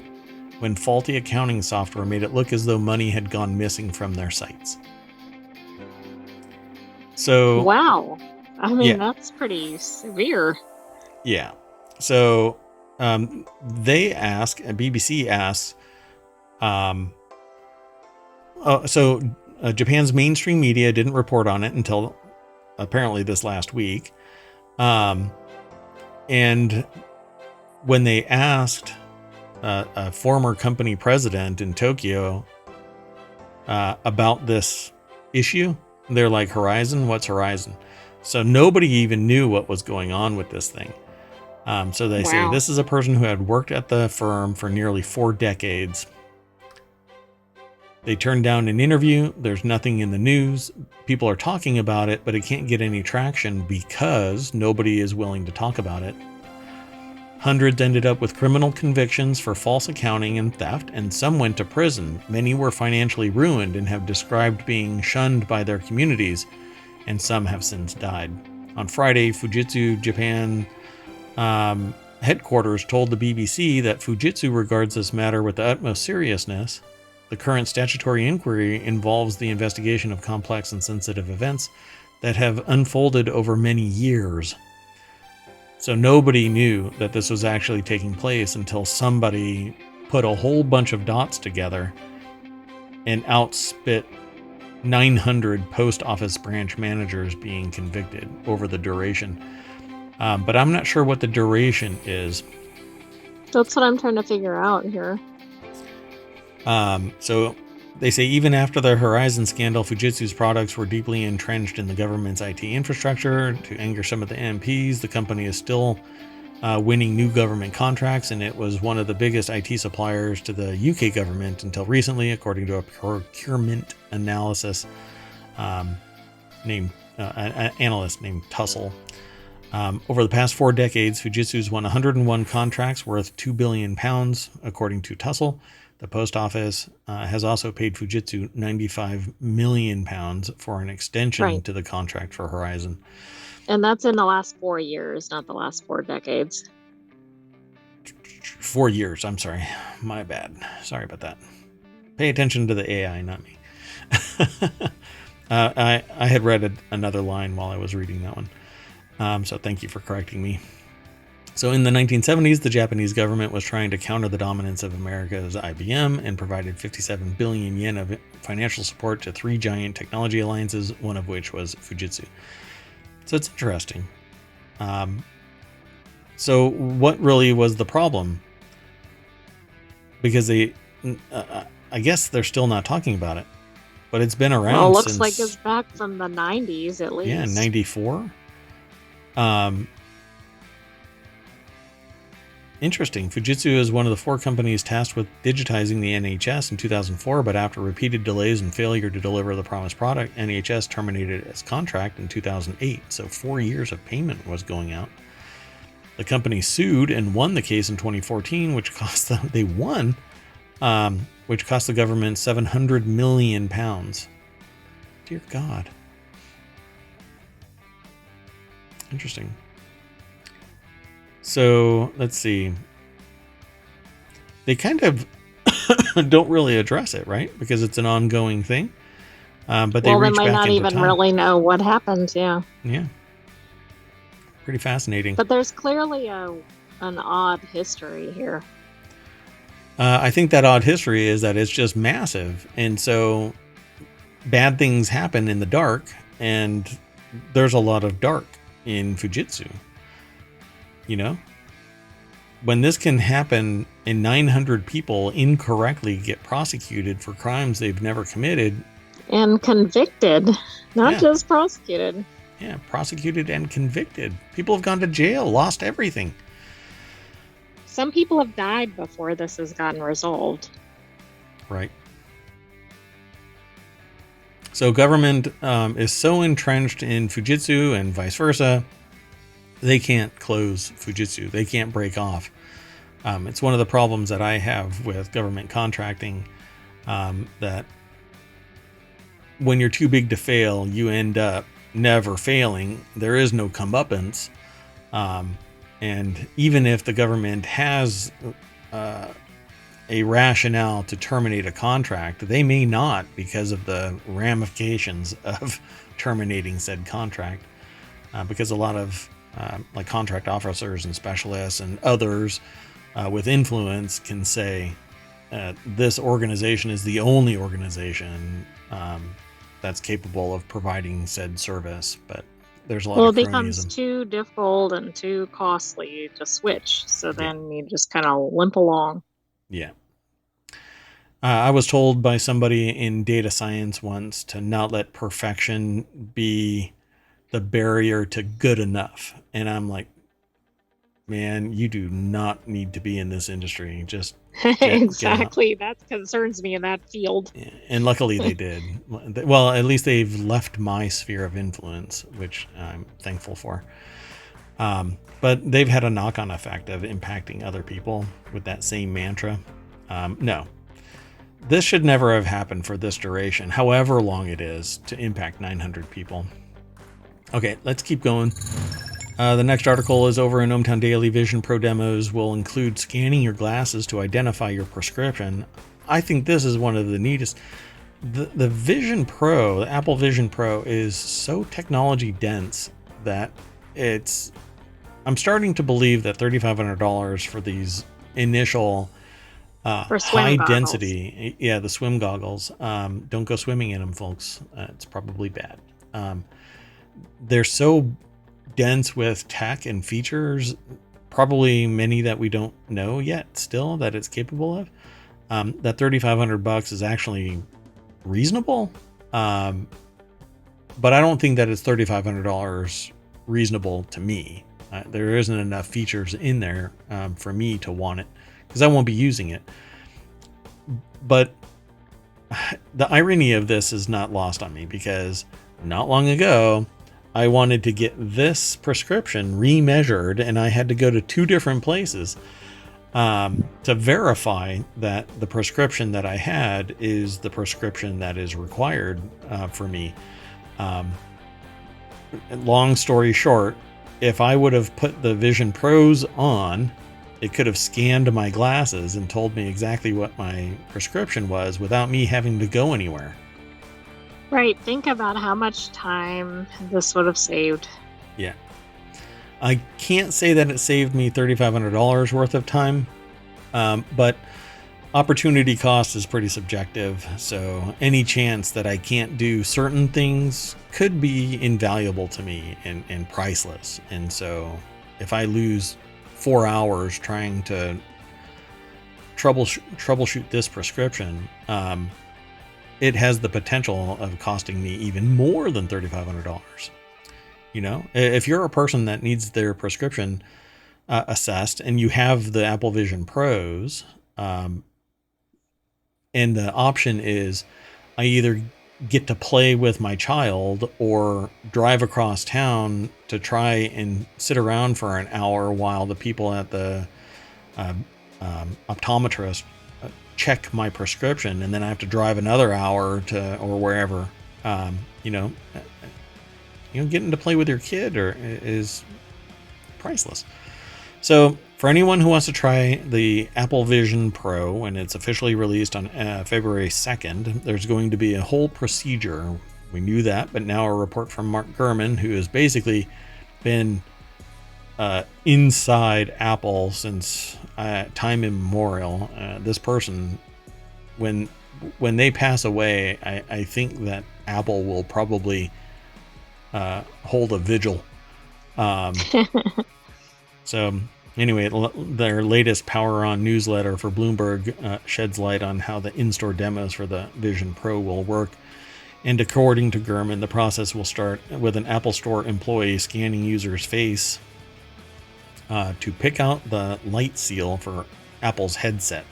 when faulty accounting software made it look as though money had gone missing from their sites. So, wow. I mean, that's pretty severe. Yeah. So they ask, BBC asks, Japan's mainstream media didn't report on it until apparently this last week. And when they asked a former company president in Tokyo about this issue, they're like, Horizon? What's Horizon? So nobody even knew what was going on with this thing. So they say this is a person who had worked at the firm for nearly 4 decades. They turned down an interview. There's nothing in the news. People are talking about it, but it can't get any traction because nobody is willing to talk about it. Hundreds ended up with criminal convictions for false accounting and theft, and some went to prison. Many were financially ruined and have described being shunned by their communities, and some have since died. On Friday, Fujitsu Japan headquarters told the BBC that Fujitsu regards this matter with the utmost seriousness. The current statutory inquiry involves the investigation of complex and sensitive events that have unfolded over many years. So nobody knew that this was actually taking place until somebody put a whole bunch of dots together and outspit 900 post office branch managers being convicted over the duration. But I'm not sure what the duration is. That's what I'm trying to figure out here. So they say even after the Horizon scandal, Fujitsu's products were deeply entrenched in the government's IT infrastructure. To anger some of the MPs, the company is still winning new government contracts, and it was one of the biggest IT suppliers to the UK government until recently, according to a procurement analysis an analyst named Tussle. Over the past 4 decades, Fujitsu's won 101 contracts worth £2 billion, according to Tussle. The post office has also paid Fujitsu £95 million for an extension to the contract for Horizon. And that's in the last 4 years, not the last 4 decades. 4 years, I'm sorry. My bad. Sorry about that. Pay attention to the AI, not me. I had read another line while I was reading that one. So thank you for correcting me. So in the 1970s, the Japanese government was trying to counter the dominance of America's IBM and provided 57 billion yen of financial support to 3 giant technology alliances, one of which was Fujitsu. So it's interesting. So what really was the problem? Because I guess they're still not talking about it, but it's been around. Well, it looks like it's back from the 90s at least. Yeah, 94. Interesting. Fujitsu is one of the 4 companies tasked with digitizing the NHS in 2004, but after repeated delays and failure to deliver the promised product, NHS terminated its contract in 2008. So 4 years of payment was going out. The company sued and won the case in 2014, which cost them, they won, which cost the government £700 million. Dear God. Interesting. So let's see. They kind of don't really address it, right? Because it's an ongoing thing. But they reach might back not into even time. really know what happened. Yeah. Yeah. pretty fascinating. But there's clearly an odd history here. I think that odd history is that it's just massive. And so bad things happen in the dark, and there's a lot of dark in Fujitsu. You know? When this can happen and 900 people incorrectly get prosecuted for crimes they've never committed. And convicted, not just prosecuted. Yeah, prosecuted and convicted. People have gone to jail, lost everything. Some people have died before this has gotten resolved. Right. So government is so entrenched in Fujitsu and vice versa, they can't close Fujitsu. They can't break off. It's one of the problems that I have with government contracting, that when you're too big to fail, you end up never failing. There is no comeuppance. And even if the government has a rationale to terminate a contract, they may not because of the ramifications of terminating said contract. Because a lot of like contract officers and specialists and others with influence can say this organization is the only organization that's capable of providing said service. But there's a lot of cronyism. Well, it becomes too difficult and too costly to switch. So then you just kind of limp along. Yeah. I was told by somebody in data science once to not let perfection be the barrier to good enough. And I'm like, man, you do not need to be in this industry. Just exactly. That concerns me in that field. Yeah. And luckily they did. Well, at least they've left my sphere of influence, which I'm thankful for. But they've had a knock-on effect of impacting other people with that same mantra. No, this should never have happened for this duration, however long it is, to impact 900 people. Okay, let's keep going. The next article is over in ohmTown Daily. Vision Pro demos will include scanning your glasses to identify your prescription. I think this is one of the neatest. The Vision Pro, the Apple Vision Pro, is so technology dense that I'm starting to believe that $3,500 for these initial high density, the swim goggles. Don't go swimming in them, folks. It's probably bad. They're so dense with tech and features, probably many that we don't know yet still that it's capable of. That $3,500 is actually reasonable. But I don't think that it's $3,500 reasonable to me. There isn't enough features in there for me to want it, because I won't be using it. But the irony of this is not lost on me, because not long ago, I wanted to get this prescription remeasured, and I had to go to 2 different places to verify that the prescription that I had is the prescription that is required for me. Long story short, if I would have put the Vision Pros on, it could have scanned my glasses and told me exactly what my prescription was without me having to go anywhere. Right. Think about how much time this would have saved. Yeah. I can't say that it saved me $3,500 worth of time, but opportunity cost is pretty subjective. So any chance that I can't do certain things could be invaluable to me and priceless. And so if I lose 4 hours trying to troubleshoot this prescription, it has the potential of costing me even more than $3,500. You know, if you're a person that needs their prescription assessed and you have the Apple Vision Pros, and the option is I either get to play with my child or drive across town to try and sit around for an hour while the people at the optometrist check my prescription, and then I have to drive another hour to or wherever. Getting to play with your kid is priceless. So for anyone who wants to try the Apple Vision Pro when it's officially released on February 2nd, there's going to be a whole procedure. We knew that, but now a report from Mark Gurman, who has basically been inside Apple since time immemorial. This person, when they pass away, I think that Apple will probably hold a vigil. So anyway, their latest Power On newsletter for Bloomberg sheds light on how the in-store demos for the Vision Pro will work. And according to Gurman, the process will start with an Apple Store employee scanning user's face to pick out the light seal for Apple's headset.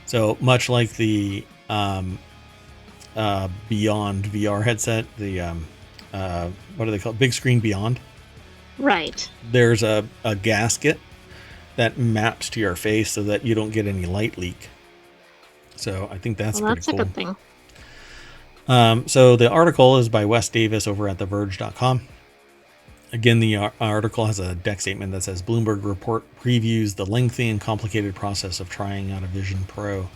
So much like the Beyond VR headset, the what are they called? Big Screen Beyond. Right. There's a gasket that maps to your face so that you don't get any light leak. So I think that's pretty cool. That's a good thing. So the article is by Wes Davis over at TheVerge.com. Again, the article has a deck statement that says Bloomberg report previews the lengthy and complicated process of trying out a Vision Pro.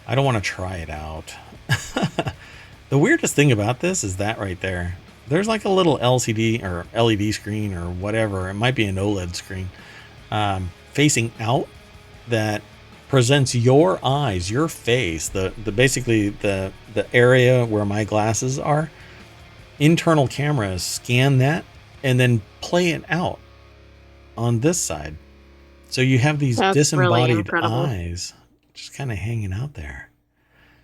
I don't want to try it out. The weirdest thing about this is that right there. There's like a little LCD or LED screen or whatever. It might be an OLED screen facing out that presents your eyes, your face, the basically the area where my glasses are. Internal cameras scan that and then play it out on this side. So you have these disembodied eyes just kind of hanging out there.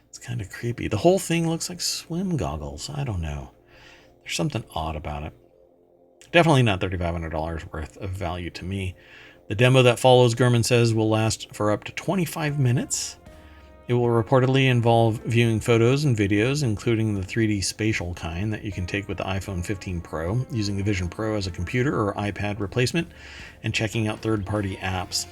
It's kind of creepy. The whole thing looks like swim goggles. I don't know. There's something odd about it. Definitely not $3,500 worth of value to me. The demo that follows, Gurman says, will last for up to 25 minutes. It will reportedly involve viewing photos and videos, including the 3D spatial kind that you can take with the iPhone 15 Pro, using the Vision Pro as a computer or iPad replacement, and checking out third-party apps.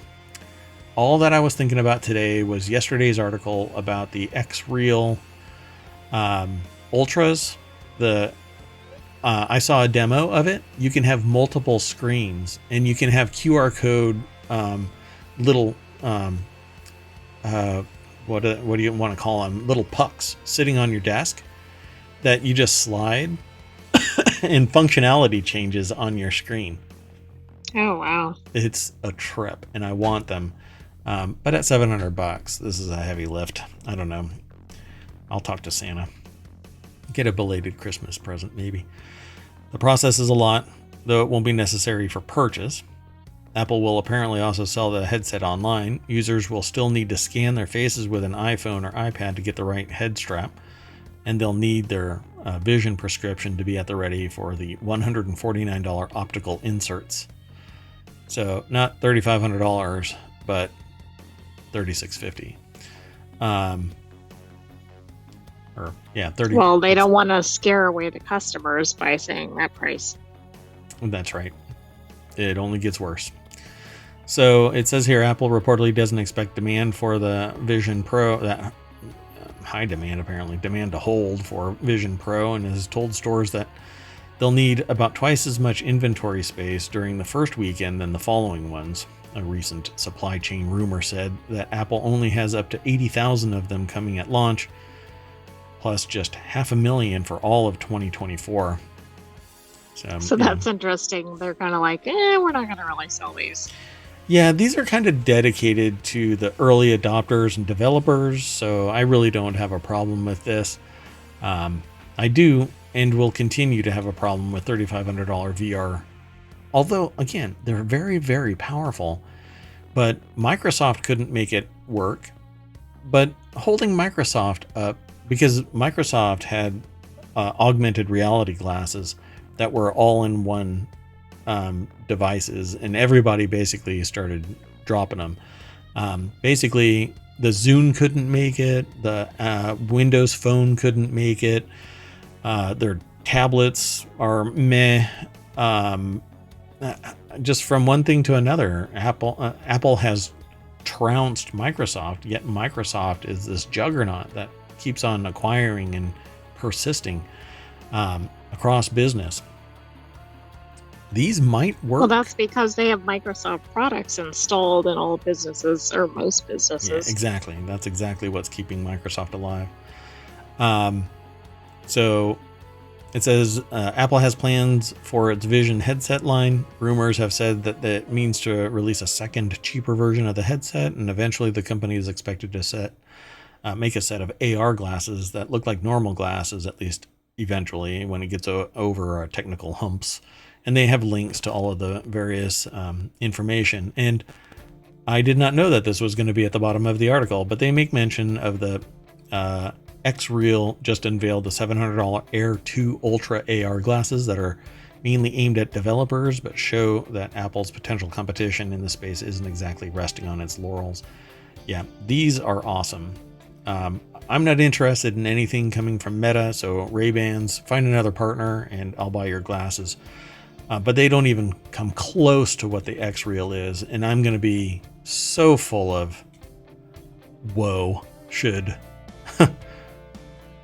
All that I was thinking about today was yesterday's article about the X-Real Ultras. I saw a demo of it. You can have multiple screens, and you can have QR code little what do you want to call them? Little pucks sitting on your desk that you just slide, and functionality changes on your screen. Oh wow! It's a trip, and I want them, but at $700, this is a heavy lift. I don't know. I'll talk to Santa. Get a belated Christmas present, maybe. The process is a lot, though it won't be necessary for purchase. Apple will apparently also sell the headset online. Users will still need to scan their faces with an iPhone or iPad to get the right head strap, and they'll need their vision prescription to be at the ready for the $149 optical inserts. So not $3,500, but $3,650. Well, they don't want to scare away the customers by saying that price. That's right. It only gets worse. So it says here, Apple reportedly doesn't expect demand for the Vision Pro, that high demand apparently, demand to hold for Vision Pro, and has told stores that they'll need about twice as much inventory space during the first weekend than the following ones. A recent supply chain rumor said that Apple only has up to 80,000 of them coming at launch, plus just 500,000 for all of 2024. So that's interesting. They're kind of like, we're not going to really sell these. Yeah, these are kind of dedicated to the early adopters and developers, so I really don't have a problem with this. I do and will continue to have a problem with $3,500 VR. Although, again, they're very, very powerful, but Microsoft couldn't make it work. But holding Microsoft up, because Microsoft had augmented reality glasses that were all in one devices, and everybody basically started dropping them. Basically, the Zune couldn't make it, the Windows Phone couldn't make it, their tablets are meh. Just from one thing to another, Apple has trounced Microsoft, yet Microsoft is this juggernaut that keeps on acquiring and persisting across business. These might work. Well, that's because they have Microsoft products installed in all businesses, or most businesses. Yeah, exactly. That's exactly what's keeping Microsoft alive. So It says Apple has plans for its Vision headset line. Rumors have said that it means to release a second, cheaper version of the headset, and eventually the company is expected to make a set of AR glasses that look like normal glasses, at least eventually, when it gets over technical humps. And they have links to all of the various information. And I did not know that this was going to be at the bottom of the article, but they make mention of the X-Real just unveiled the $700 Air 2 Ultra AR glasses that are mainly aimed at developers, but show that Apple's potential competition in the space isn't exactly resting on its laurels. Yeah, these are awesome. I'm not interested in anything coming from Meta, so Ray-Bans, find another partner and I'll buy your glasses. But they don't even come close to what the X-Real is, and I'm going to be so full of, whoa, should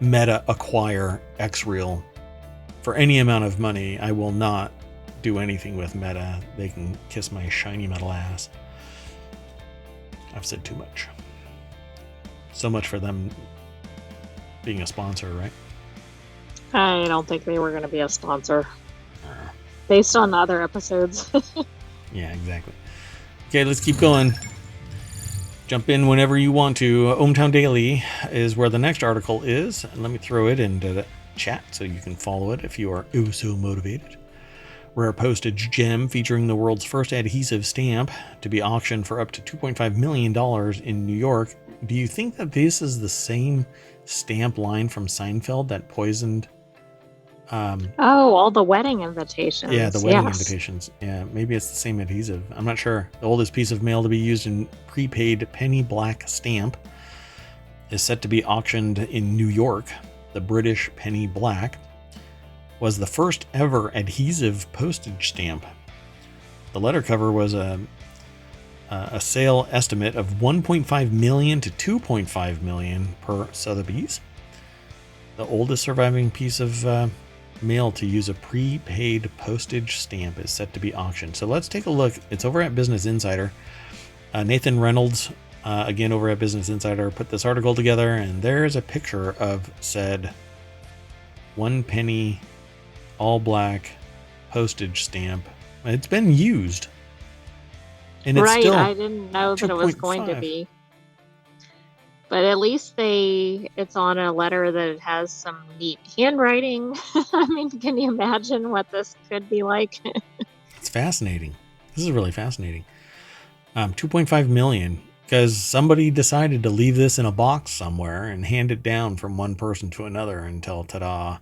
Meta acquire X-Real for any amount of money. I will not do anything with Meta. They can kiss my shiny metal ass. I've said too much. So much for them being a sponsor, right? I don't think they were going to be a sponsor. Based on other episodes. Yeah, exactly. Okay, let's keep going. Jump in whenever you want to. ohmTown Daily is where the next article is. And let me throw it into the chat so you can follow it if you are oh so motivated. Rare Postage Gem featuring the world's first adhesive stamp to be auctioned for up to $2.5 million in New York. Do you think that this is the same stamp line from Seinfeld that poisoned... all the wedding invitations. Yeah, the wedding invitations. Yeah, maybe it's the same adhesive. I'm not sure. The oldest piece of mail to be used in prepaid penny black stamp is set to be auctioned in New York. The British penny black was the first ever adhesive postage stamp. The letter cover was a sale estimate of $1.5 million to $2.5 million per Sotheby's. The oldest surviving piece of mail to use a prepaid postage stamp is set to be auctioned. So let's take a look. It's over at Business Insider. Nathan Reynolds, again over at Business Insider, put this article together, and there's a picture of said 1 penny all black postage stamp. It's been used, and it's still I didn't know that it was going to be. But at least it's on a letter that has some neat handwriting. I mean, can you imagine what this could be like? It's fascinating. This is really fascinating. 2.5 million, because somebody decided to leave this in a box somewhere and hand it down from one person to another until ta-da.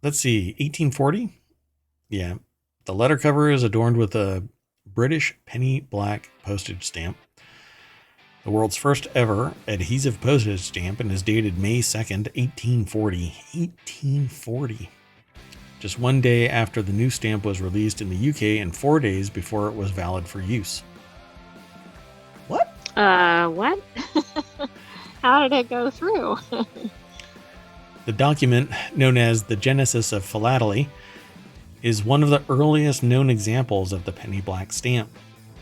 Let's see, 1840? Yeah. The letter cover is adorned with a British penny black postage stamp. The world's first ever adhesive postage stamp, and is dated May 2nd, 1840. 1840. Just one day after the new stamp was released in the UK and 4 days before it was valid for use. What? What? How did it go through? The document, known as the Genesis of Philately, is one of the earliest known examples of the penny black stamp.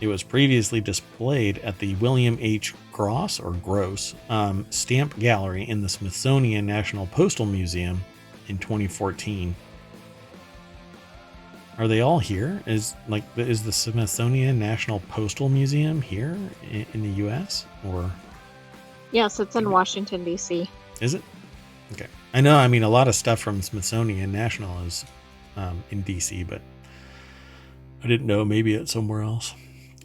It was previously displayed at the William H. Gross Stamp Gallery in the Smithsonian National Postal Museum in 2014. Are they all here? Is the Smithsonian National Postal Museum here in the U.S. or? Yes, it's in Washington, D.C. Is it? Okay. I know. I mean, a lot of stuff from Smithsonian National is in D.C., but I didn't know. Maybe it's somewhere else.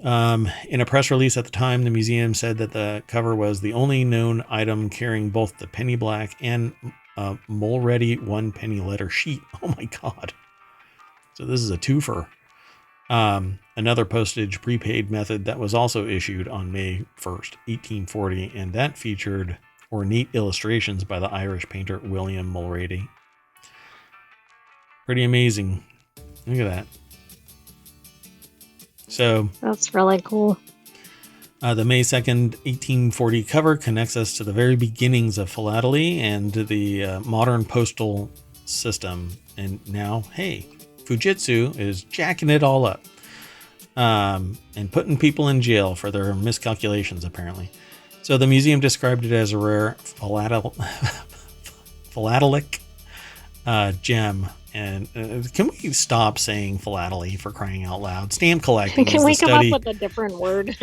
In a press release at the time, the museum said that the cover was the only known item carrying both the penny black and Mulready 1 penny letter sheet. Oh my God. So this is a twofer. Another postage prepaid method that was also issued on May 1st, 1840, and that featured ornate illustrations by the Irish painter William Mulready. Pretty amazing. Look at that. So that's really cool. The May 2nd, 1840 cover connects us to the very beginnings of philately and the modern postal system. And now, hey, Fujitsu is jacking it all up and putting people in jail for their miscalculations, apparently. So the museum described it as a rare philatelic gem. And can we stop saying philately, for crying out loud? Stamp collecting Can is we the come up study. with a different word?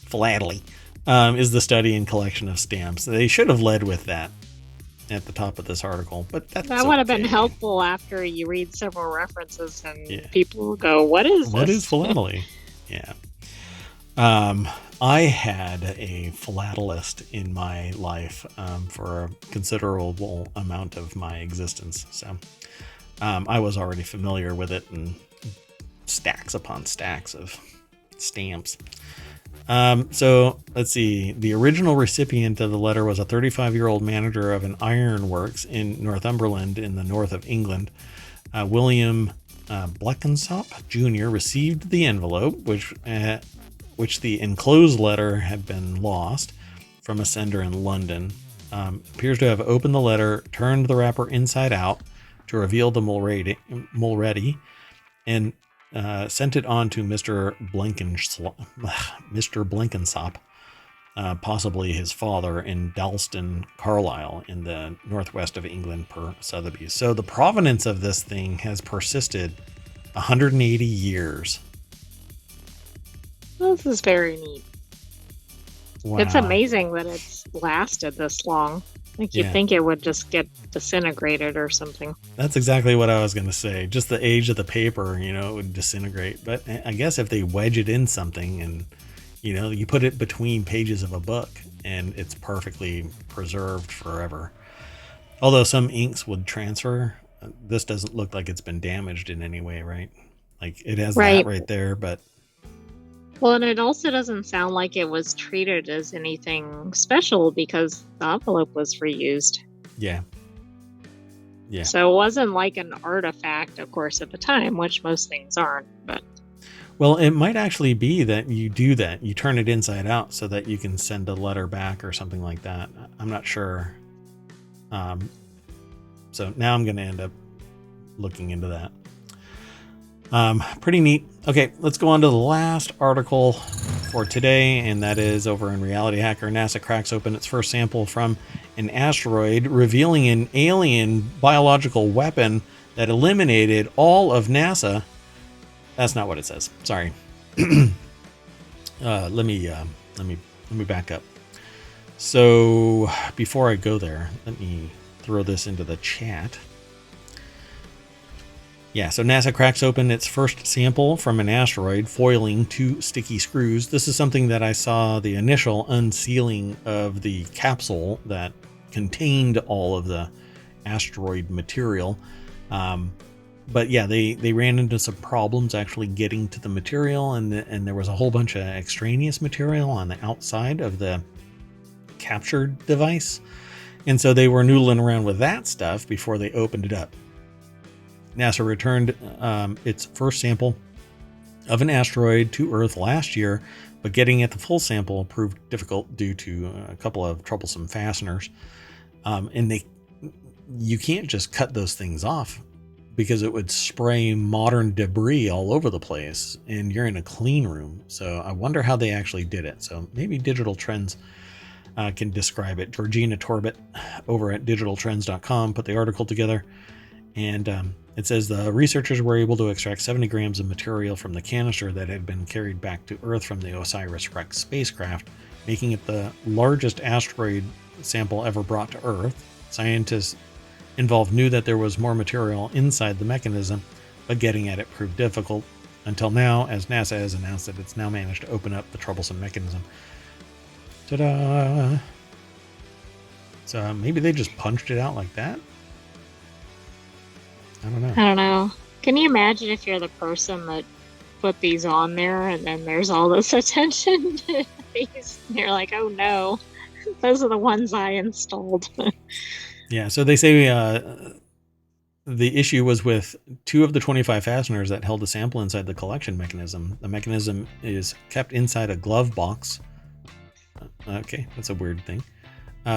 Philately is the study and collection of stamps. They should have led with that at the top of this article, but that's That would have been okay. helpful after you read several references and Yeah. people will go, what is What this? is philately? Yeah. I had a philatelist in my life for a considerable amount of my existence. So I was already familiar with it, and stacks upon stacks of stamps. So let's see. The original recipient of the letter was a 35-year-old manager of an ironworks in Northumberland in the north of England. William Blenkinsop Jr. received the envelope, which the enclosed letter had been lost from a sender in London. Appears to have opened the letter, turned the wrapper inside out to reveal the Mulready, and sent it on to Mr. Blenkinsop, possibly his father, in Dalston, Carlisle, in the northwest of England, per Sotheby's. So the provenance of this thing has persisted 180 years. This is very neat. Wow. It's amazing that it's lasted this long. Like you'd think it would just get disintegrated or something. That's exactly what I was going to say. Just the age of the paper, it would disintegrate. But I guess if they wedge it in something and, you put it between pages of a book and it's perfectly preserved forever. Although some inks would transfer, this doesn't look like it's been damaged in any way, right? Like it has that right there, but... Well, and it also doesn't sound like it was treated as anything special because the envelope was reused. Yeah. Yeah. So it wasn't like an artifact, of course, at the time, which most things aren't. But well, it might actually be that you do that. You turn it inside out so that you can send a letter back or something like that. I'm not sure. So now I'm going to end up looking into that. Pretty neat. Okay, let's go on to the last article for today, and that is over in Reality Hacker. NASA cracks open its first sample from an asteroid, revealing an alien biological weapon that eliminated all of NASA. That's not what it says. Sorry. Let me back up. So before I go there, let me throw this into the chat. Yeah, so NASA cracks open its first sample from an asteroid, foiling 2 sticky screws. This is something that I saw the initial unsealing of the capsule that contained all of the asteroid material. But yeah, they ran into some problems actually getting to the material, and there was a whole bunch of extraneous material on the outside of the captured device. And so they were noodling around with that stuff before they opened it up. NASA returned its first sample of an asteroid to Earth last year, but getting at the full sample proved difficult due to a couple of troublesome fasteners. And you can't just cut those things off because it would spray modern debris all over the place, and you're in a clean room. So I wonder how they actually did it. So maybe Digital Trends can describe it. Georgina Torbett over at digitaltrends.com put the article together, and it says the researchers were able to extract 70 grams of material from the canister that had been carried back to Earth from the OSIRIS-REx spacecraft, making it the largest asteroid sample ever brought to Earth. Scientists involved knew that there was more material inside the mechanism, but getting at it proved difficult until now, as NASA has announced that it's now managed to open up the troublesome mechanism. Ta-da! So maybe they just punched it out like that? I don't know. Can you imagine if you're the person that put these on there and then there's all this attention to these? And you're like, oh no, those are the ones I installed. Yeah, so they say the issue was with 2 of the 25 fasteners that held the sample inside the collection mechanism. The mechanism is kept inside a glove box. Okay, that's a weird thing.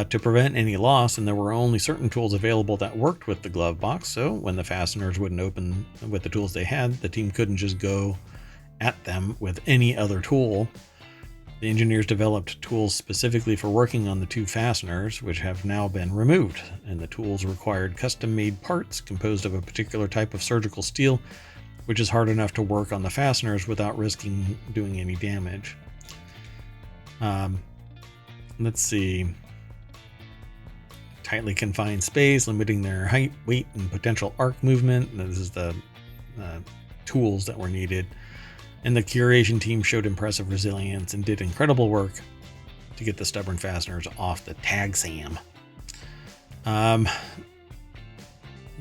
To prevent any loss, and there were only certain tools available that worked with the glove box, so when the fasteners wouldn't open with the tools they had, the team couldn't just go at them with any other tool. The engineers developed tools specifically for working on the two fasteners, which have now been removed, and the tools required custom-made parts composed of a particular type of surgical steel, which is hard enough to work on the fasteners without risking doing any damage. Let's see. Tightly confined space, limiting their height, weight, and potential arc movement. This is the tools that were needed. And the curation team showed impressive resilience and did incredible work to get the stubborn fasteners off the tag SAM. Let's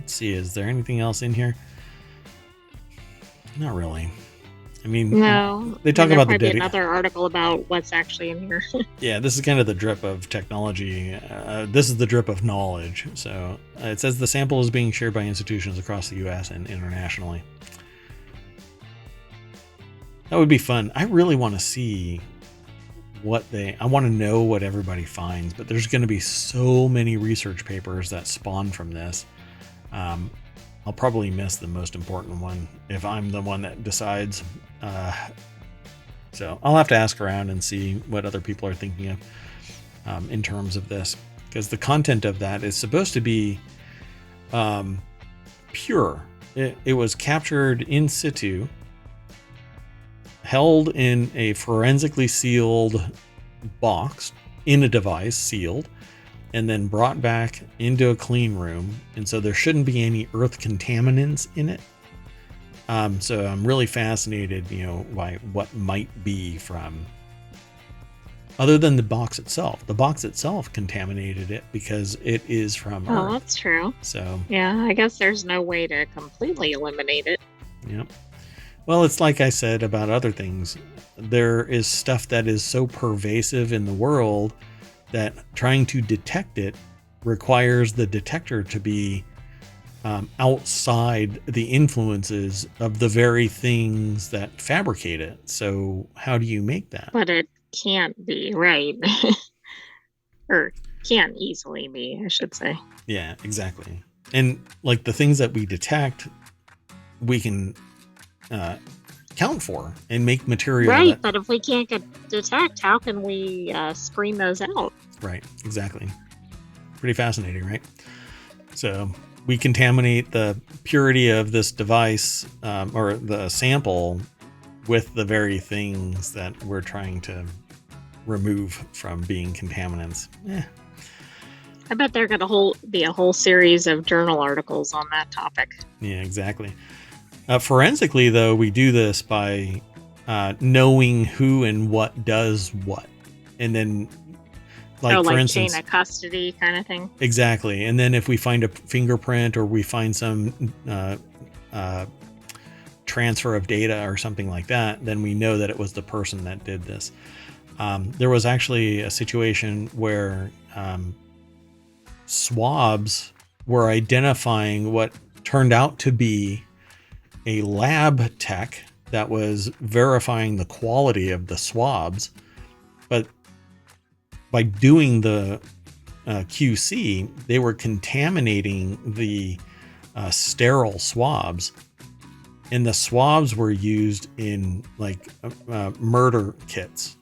see, is there anything else in here? Not really. I mean, no. They talk about the another article about what's actually in here. Yeah, this is kind of the drip of technology. This is the drip of knowledge. So it says the sample is being shared by institutions across the U.S. and internationally. That would be fun. I really want to see I want to know what everybody finds, but there's going to be so many research papers that spawn from this. I'll probably miss the most important one if I'm the one that decides. So I'll have to ask around and see what other people are thinking of in terms of this, because the content of that is supposed to be pure. It was captured in situ, held in a forensically sealed box in a device, sealed, and then brought back into a clean room. And so there shouldn't be any earth contaminants in it. So I'm really fascinated, by what might be from, other than the box itself. The box itself contaminated it because it is from Earth. Oh, that's true. So yeah, I guess there's no way to completely eliminate it. Yep. Well, it's like I said about other things. There is stuff that is so pervasive in the world that trying to detect it requires the detector to be outside the influences of the very things that fabricate it. So how do you make that? But it can't be, right? Or can't easily be, I should say. Yeah, exactly. And like the things that we detect, we can count for and make material. Right, but if we can't detect, how can we screen those out? Right, exactly. Pretty fascinating, right? So we contaminate the purity of this device or the sample with the very things that we're trying to remove from being contaminants. I bet there going to be a whole series of journal articles on that topic. Yeah, exactly. Forensically, though, we do this by knowing who and what does what. And then, for instance, chain of custody kind of thing. Exactly. And then if we find a fingerprint or we find some transfer of data or something like that, then we know that it was the person that did this. There was actually a situation where swabs were identifying what turned out to be a lab tech that was verifying the quality of the swabs. But by doing the QC, they were contaminating the sterile swabs. And the swabs were used in murder kits,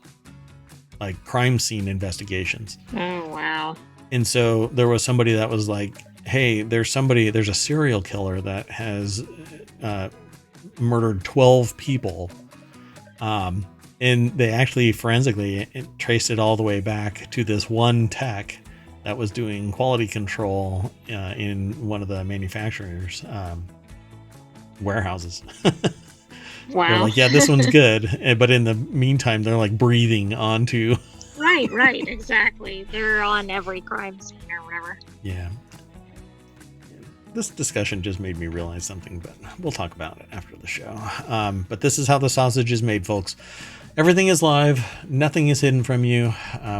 like crime scene investigations. Oh, wow. And so there was somebody that was like, hey, there's a serial killer that has murdered 12 people. And they actually forensically traced it all the way back to this one tech that was doing quality control in one of the manufacturers' warehouses. Wow. They're like, yeah, this one's good. But in the meantime, they're like breathing onto. Right, exactly. They're on every crime scene or whatever. Yeah. This discussion just made me realize something, but we'll talk about it after the show. But this is how the sausage is made, folks. Everything is live. Nothing is hidden from you.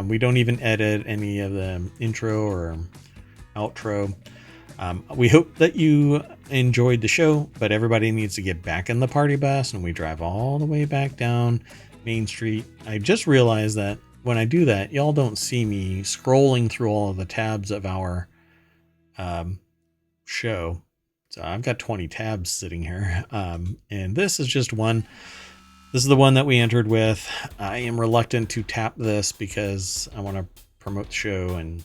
We don't even edit any of the intro or outro. We hope that you enjoyed the show, but everybody needs to get back in the party bus, and we drive all the way back down Main Street. I just realized that when I do that, y'all don't see me scrolling through all of the tabs of our show. So I've got 20 tabs sitting here. And this is just one. This is the one that we entered with. I am reluctant to tap this because I want to promote the show, and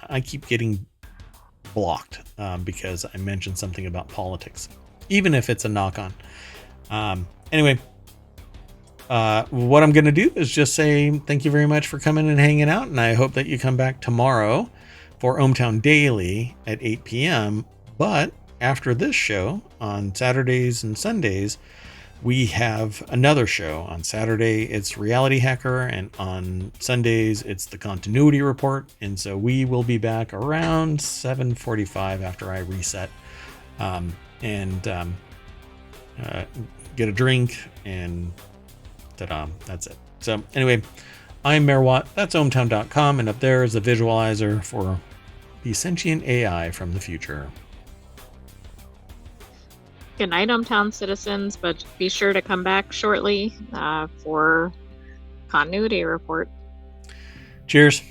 I keep getting blocked because I mentioned something about politics, even if it's a knock-on. Anyway, what I'm going to do is just say thank you very much for coming and hanging out, and I hope that you come back tomorrow for ohmTown Daily at 8 p.m. But after this show, on Saturdays and Sundays, we have another show. On Saturday, it's Reality Hacker, and on Sundays, it's the Continuity Report. And so we will be back around 7:45 after I reset, and get a drink, and ta-da, that's it. So anyway, I'm Mayor Watt. That's ohmTown.com, and up there is a visualizer for the sentient AI from the future. Good night, ohmTown citizens, but be sure to come back shortly for Continuity Report. Cheers.